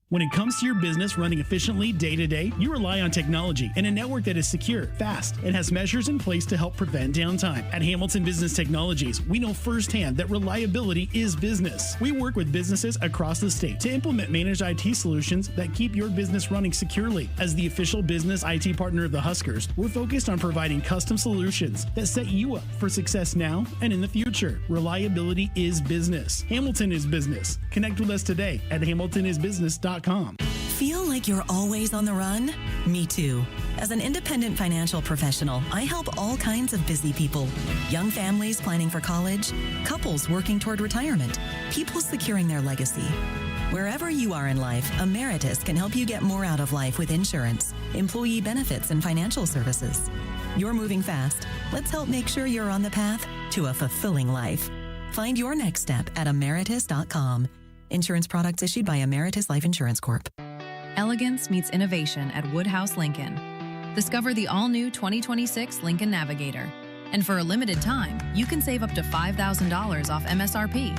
When it comes to your business running efficiently day to day, you rely on technology and a network that is secure, fast, and has measures in place to help prevent downtime. At Hamilton Business Technologies, we know firsthand that reliability is business. We work with businesses across the state to implement managed IT solutions that keep your business running securely. As the official business IT partner of the Huskers, we're focused on providing custom solutions that set you up for success now and in the future. Reliability is business. Hamilton is business. Connect with us today at hamiltonisbusiness.com. Feel like you're always on the run? Me too. As an independent financial professional, I help all kinds of busy people. Young families planning for college, couples working toward retirement, people securing their legacy. Wherever you are in life, Emeritus can help you get more out of life with insurance, employee benefits, and financial services. You're moving fast. Let's help make sure you're on the path to a fulfilling life. Find your next step at emeritus.com. Insurance products issued by Emeritus Life Insurance Corp. Elegance meets innovation at Woodhouse Lincoln. Discover the all-new 2026 Lincoln Navigator. And for a limited time, you can save up to $5,000 off MSRP.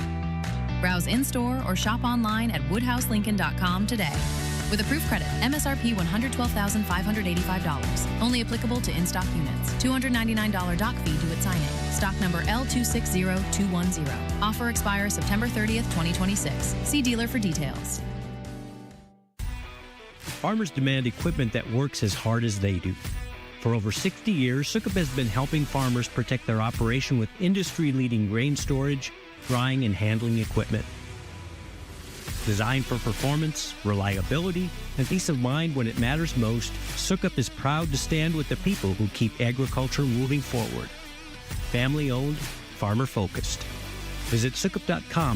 Browse in-store or shop online at woodhouselincoln.com today. With approved credit, MSRP $112,585. Only applicable to in-stock units. $299 dock fee due at signing. Stock number L260210. Offer expires September 30th, 2026. See dealer for details. Farmers demand equipment that works as hard as they do. For over 60 years, Sukup has been helping farmers protect their operation with industry-leading grain storage, drying, and handling equipment. Designed for performance, reliability, and peace of mind when it matters most, Sukup is proud to stand with the people who keep agriculture moving forward. Family-owned, farmer-focused. Visit Sukup.com.